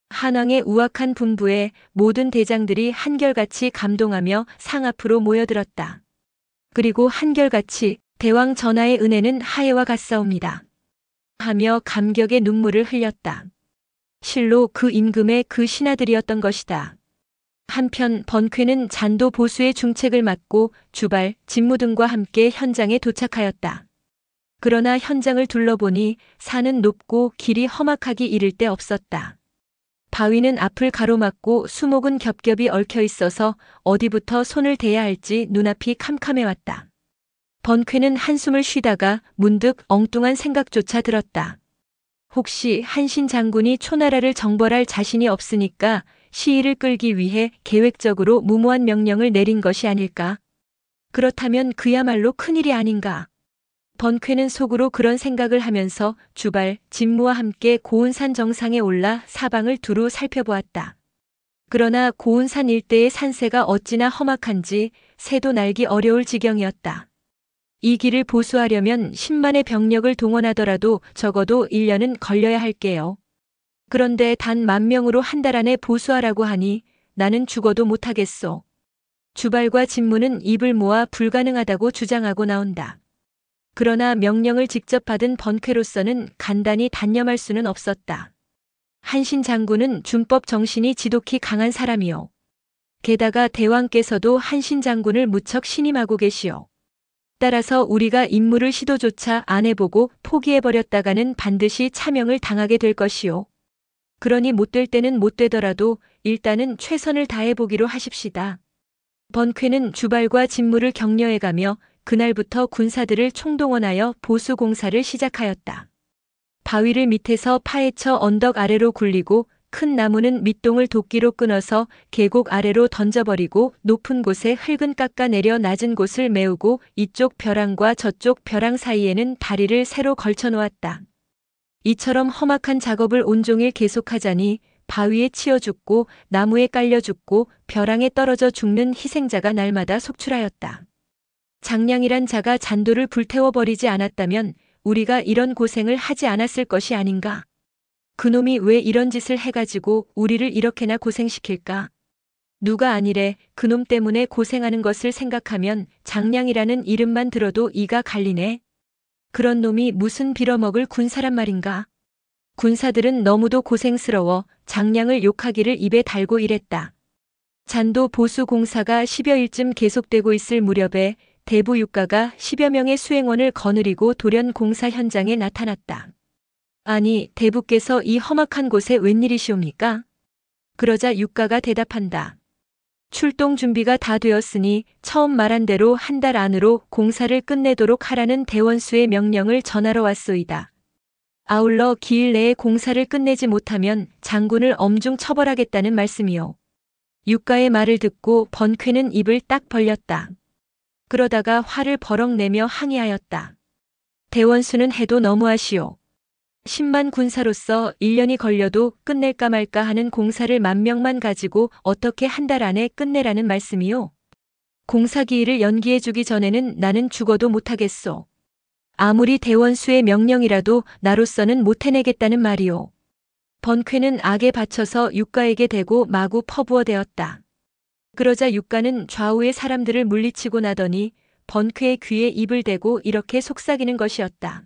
한왕의 우악한 분부에 모든 대장들이 한결같이 감동하며 상 앞으로 모여들었다. 그리고 한결같이 대왕 전하의 은혜는 하해와 같사옵니다. 하며 감격의 눈물을 흘렸다. 실로 그 임금의 그 신하들이었던 것이다. 한편 번쾌는 잔도 보수의 중책을 맡고 주발, 진무 등과 함께 현장에 도착하였다. 그러나 현장을 둘러보니 산은 높고 길이 험악하기 이를 데 없었다. 바위는 앞을 가로막고 수목은 겹겹이 얽혀 있어서 어디부터 손을 대야 할지 눈앞이 캄캄해왔다. 번쾌는 한숨을 쉬다가 문득 엉뚱한 생각조차 들었다. 혹시 한신 장군이 초나라를 정벌할 자신이 없으니까 시위를 끌기 위해 계획적으로 무모한 명령을 내린 것이 아닐까? 그렇다면 그야말로 큰일이 아닌가? 번쾌는 속으로 그런 생각을 하면서 주발, 진무와 함께 고운산 정상에 올라 사방을 두루 살펴보았다. 그러나 고운산 일대의 산세가 어찌나 험악한지 새도 날기 어려울 지경이었다. 이 길을 보수하려면 10만의 병력을 동원하더라도 적어도 1년은 걸려야 할게요. 그런데 단 10,000명으로 한 달 안에 보수하라고 하니 나는 죽어도 못하겠소. 주발과 진무는 입을 모아 불가능하다고 주장하고 나온다. 그러나 명령을 직접 받은 번쾌로서는 간단히 단념할 수는 없었다. 한신 장군은 준법 정신이 지독히 강한 사람이요. 게다가 대왕께서도 한신 장군을 무척 신임하고 계시오. 따라서 우리가 임무를 시도조차 안 해보고 포기해버렸다가는 반드시 차명을 당하게 될 것이오. 그러니 못될 때는 못되더라도 일단은 최선을 다해보기로 하십시다. 번쾌는 주발과 진무를 격려해가며 그날부터 군사들을 총동원하여 보수 공사를 시작하였다. 바위를 밑에서 파헤쳐 언덕 아래로 굴리고 큰 나무는 밑동을 도끼로 끊어서 계곡 아래로 던져버리고 높은 곳에 흙은 깎아내려 낮은 곳을 메우고 이쪽 벼랑과 저쪽 벼랑 사이에는 다리를 새로 걸쳐 놓았다. 이처럼 험악한 작업을 온종일 계속하자니 바위에 치여 죽고 나무에 깔려 죽고 벼랑에 떨어져 죽는 희생자가 날마다 속출하였다. 장량이란 자가 잔도를 불태워버리지 않았다면 우리가 이런 고생을 하지 않았을 것이 아닌가. 그놈이 왜 이런 짓을 해가지고 우리를 이렇게나 고생시킬까? 누가 아니래 그놈 때문에 고생하는 것을 생각하면 장량이라는 이름만 들어도 이가 갈리네. 그런 놈이 무슨 빌어먹을 군사란 말인가. 군사들은 너무도 고생스러워 장량을 욕하기를 입에 달고 이랬다. 잔도 보수 공사가 10여일쯤 계속되고 있을 무렵에 대부 유가가 10여 명의 수행원을 거느리고 돌연 공사 현장에 나타났다. 아니, 대부께서 이 험악한 곳에 웬일이시옵니까? 그러자 유가가 대답한다. 출동 준비가 다 되었으니 처음 말한 대로 한 달 안으로 공사를 끝내도록 하라는 대원수의 명령을 전하러 왔소이다. 아울러 기일 내에 공사를 끝내지 못하면 장군을 엄중 처벌하겠다는 말씀이요. 유가의 말을 듣고 번쾌는 입을 딱 벌렸다. 그러다가 화를 버럭 내며 항의하였다. 대원수는 해도 너무하시오. 10만 군사로서 1년이 걸려도 끝낼까 말까 하는 공사를 10,000명만 가지고 어떻게 한 달 안에 끝내라는 말씀이요? 공사 기일을 연기해주기 전에는 나는 죽어도 못하겠소. 아무리 대원수의 명령이라도 나로서는 못 해내겠다는 말이오. 번쾌는 악에 받쳐서 유가에게 대고 마구 퍼부어대었다. 그러자 유가는 좌우의 사람들을 물리치고 나더니 번쾌의 귀에 입을 대고 이렇게 속삭이는 것이었다.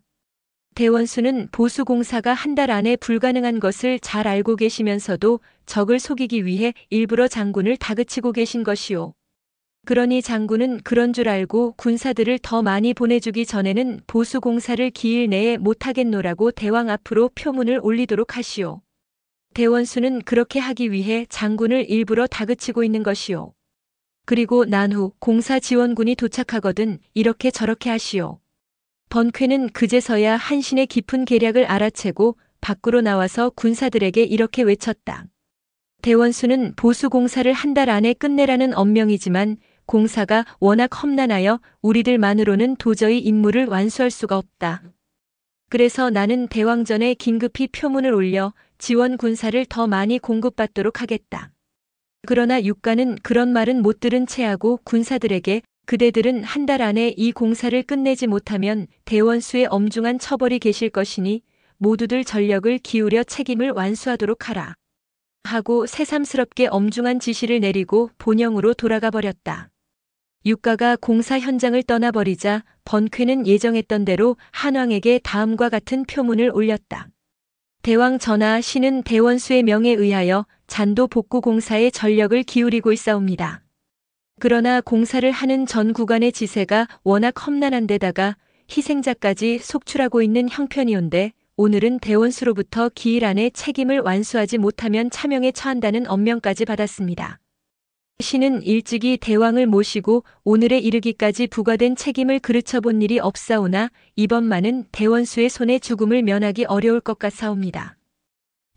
대원수는 보수공사가 한 달 안에 불가능한 것을 잘 알고 계시면서도 적을 속이기 위해 일부러 장군을 다그치고 계신 것이오. 그러니 장군은 그런 줄 알고 군사들을 더 많이 보내주기 전에는 보수공사를 기일 내에 못하겠노라고 대왕 앞으로 표문을 올리도록 하시오. 대원수는 그렇게 하기 위해 장군을 일부러 다그치고 있는 것이오. 그리고 난 후 공사 지원군이 도착하거든 이렇게 저렇게 하시오. 번쾌는 그제서야 한신의 깊은 계략을 알아채고 밖으로 나와서 군사들에게 이렇게 외쳤다. 대원수는 보수 공사를 한 달 안에 끝내라는 엄명이지만 공사가 워낙 험난하여 우리들만으로는 도저히 임무를 완수할 수가 없다. 그래서 나는 대왕전에 긴급히 표문을 올려 지원 군사를 더 많이 공급받도록 하겠다. 그러나 유가는 그런 말은 못 들은 채하고 군사들에게 그대들은 한 달 안에 이 공사를 끝내지 못하면 대원수의 엄중한 처벌이 계실 것이니 모두들 전력을 기울여 책임을 완수하도록 하라. 하고 새삼스럽게 엄중한 지시를 내리고 본영으로 돌아가 버렸다. 유가가 공사 현장을 떠나버리자 번쾌는 예정했던 대로 한왕에게 다음과 같은 표문을 올렸다. 대왕 전하, 신은 대원수의 명에 의하여 잔도 복구 공사에 전력을 기울이고 있사옵니다. 그러나 공사를 하는 전 구간의 지세가 워낙 험난한 데다가 희생자까지 속출하고 있는 형편이온데 오늘은 대원수로부터 기일 안에 책임을 완수하지 못하면 차명에 처한다는 엄명까지 받았습니다. 신은 일찍이 대왕을 모시고 오늘에 이르기까지 부과된 책임을 그르쳐본 일이 없사오나 이번만은 대원수의 손에 죽음을 면하기 어려울 것 같사옵니다.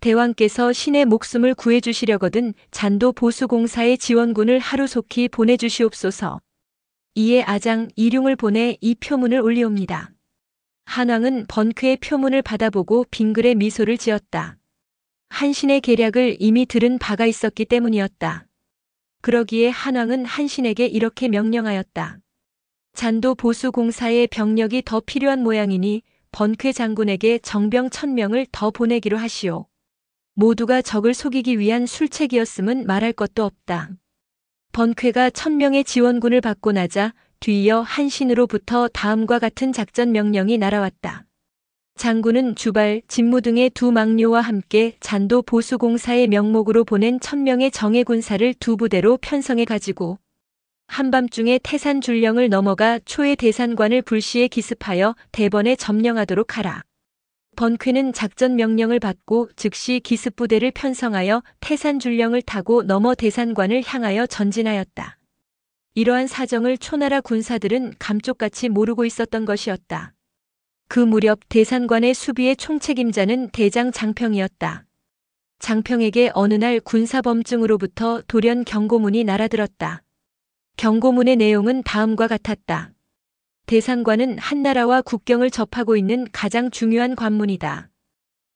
대왕께서 신의 목숨을 구해주시려거든 잔도 보수공사의 지원군을 하루속히 보내주시옵소서. 이에 아장 이룡을 보내 이 표문을 올리옵니다. 한왕은 번쾌의 표문을 받아보고 빙글에 미소를 지었다. 한신의 계략을 이미 들은 바가 있었기 때문이었다. 그러기에 한왕은 한신에게 이렇게 명령하였다. 잔도 보수공사의 병력이 더 필요한 모양이니 번쾌 장군에게 정병 1,000명을 더 보내기로 하시오. 모두가 적을 속이기 위한 술책이었음은 말할 것도 없다. 번쾌가 1,000명의 지원군을 받고 나자 뒤이어 한신으로부터 다음과 같은 작전 명령이 날아왔다. 장군은 주발, 진무 등의 두 망료와 함께 잔도 보수공사의 명목으로 보낸 1,000명의 정예 군사를 두 부대로 편성해 가지고 한밤중에 태산 줄령을 넘어가 초의 대산관을 불시에 기습하여 대번에 점령하도록 하라. 번쾌는 작전 명령을 받고 즉시 기습부대를 편성하여 태산 줄령을 타고 넘어 대산관을 향하여 전진하였다. 이러한 사정을 초나라 군사들은 감쪽같이 모르고 있었던 것이었다. 그 무렵 대산관의 수비의 총책임자는 대장 장평이었다. 장평에게 어느 날 군사범증으로부터 돌연 경고문이 날아들었다. 경고문의 내용은 다음과 같았다. 대산관은 한나라와 국경을 접하고 있는 가장 중요한 관문이다.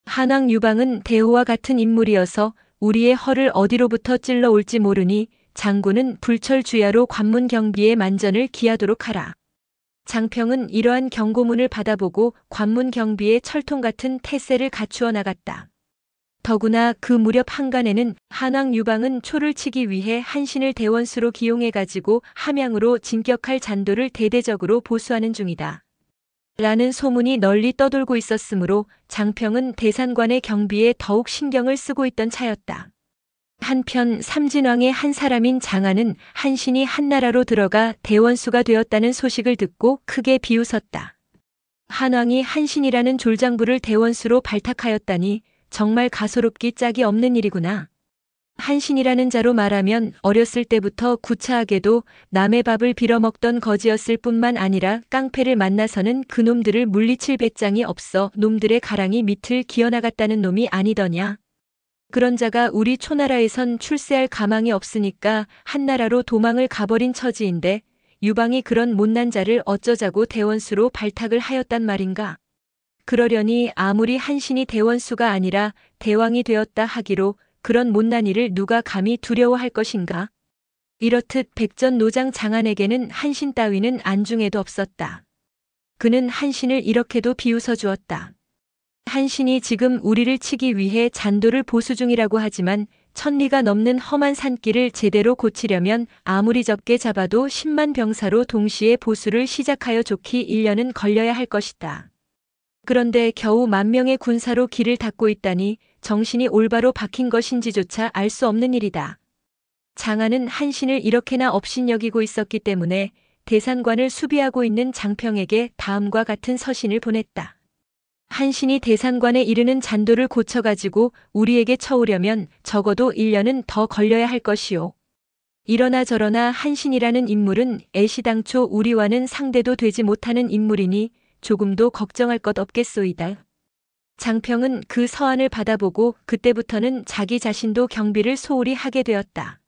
한왕 유방은 대호와 같은 인물이어서 우리의 허를 어디로부터 찔러 올지 모르니 장군은 불철주야로 관문 경비의 만전을 기하도록 하라. 장평은 이러한 경고문을 받아보고 관문 경비에 철통 같은 태세를 갖추어 나갔다. 더구나 그 무렵 한간에는 한왕 유방은 초를 치기 위해 한신을 대원수로 기용해가지고 함양으로 진격할 잔도를 대대적으로 보수하는 중이다. 라는 소문이 널리 떠돌고 있었으므로 장평은 대산관의 경비에 더욱 신경을 쓰고 있던 차였다. 한편 삼진왕의 한 사람인 장안은 한신이 한나라로 들어가 대원수가 되었다는 소식을 듣고 크게 비웃었다. 한왕이 한신이라는 졸장부를 대원수로 발탁하였다니 정말 가소롭기 짝이 없는 일이구나. 한신이라는 자로 말하면 어렸을 때부터 구차하게도 남의 밥을 빌어먹던 거지였을 뿐만 아니라 깡패를 만나서는 그놈들을 물리칠 배짱이 없어 놈들의 가랑이 밑을 기어나갔다는 놈이 아니더냐. 그런 자가 우리 초나라에선 출세할 가망이 없으니까 한나라로 도망을 가버린 처지인데 유방이 그런 못난 자를 어쩌자고 대원수로 발탁을 하였단 말인가. 그러려니 아무리 한신이 대원수가 아니라 대왕이 되었다 하기로 그런 못난 일을 누가 감히 두려워할 것인가. 이렇듯 백전노장 장안에게는 한신 따위는 안중에도 없었다. 그는 한신을 이렇게도 비웃어 주었다. 한신이 지금 우리를 치기 위해 잔도를 보수 중이라고 하지만 1000리가 넘는 험한 산길을 제대로 고치려면 아무리 적게 잡아도 10만 병사로 동시에 보수를 시작하여 좋기 1년은 걸려야 할 것이다. 그런데 겨우 10,000명의 군사로 길을 닦고 있다니 정신이 올바로 박힌 것인지조차 알 수 없는 일이다. 장안은 한신을 이렇게나 업신여기고 있었기 때문에 대산관을 수비하고 있는 장평에게 다음과 같은 서신을 보냈다. 한신이 대산관에 이르는 잔도를 고쳐가지고 우리에게 처우려면 적어도 1년은 더 걸려야 할 것이오. 이러나 저러나 한신이라는 인물은 애시당초 우리와는 상대도 되지 못하는 인물이니 조금도 걱정할 것 없겠소이다. 장평은 그 서한을 받아보고 그때부터는 자기 자신도 경비를 소홀히 하게 되었다.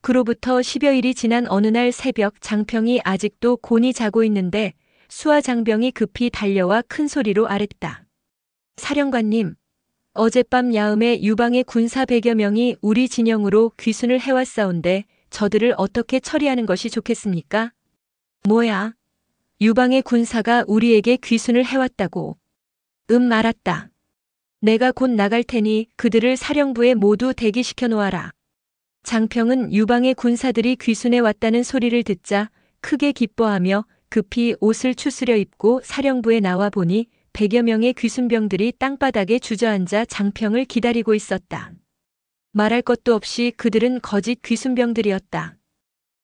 그로부터 10여일이 지난 어느 날 새벽 장평이 아직도 곤히 자고 있는데 수하 장병이 급히 달려와 큰 소리로 아랬다. 사령관님, 어젯밤 야음에 유방의 군사 100여 명이 우리 진영으로 귀순을 해왔사온데 저들을 어떻게 처리하는 것이 좋겠습니까? 뭐야? 유방의 군사가 우리에게 귀순을 해왔다고. 알았다. 내가 곧 나갈 테니 그들을 사령부에 모두 대기시켜 놓아라. 장평은 유방의 군사들이 귀순해 왔다는 소리를 듣자 크게 기뻐하며 급히 옷을 추스려 입고 사령부에 나와 보니 100여 명의 귀순병들이 땅바닥에 주저앉아 장평을 기다리고 있었다. 말할 것도 없이 그들은 거짓 귀순병들이었다.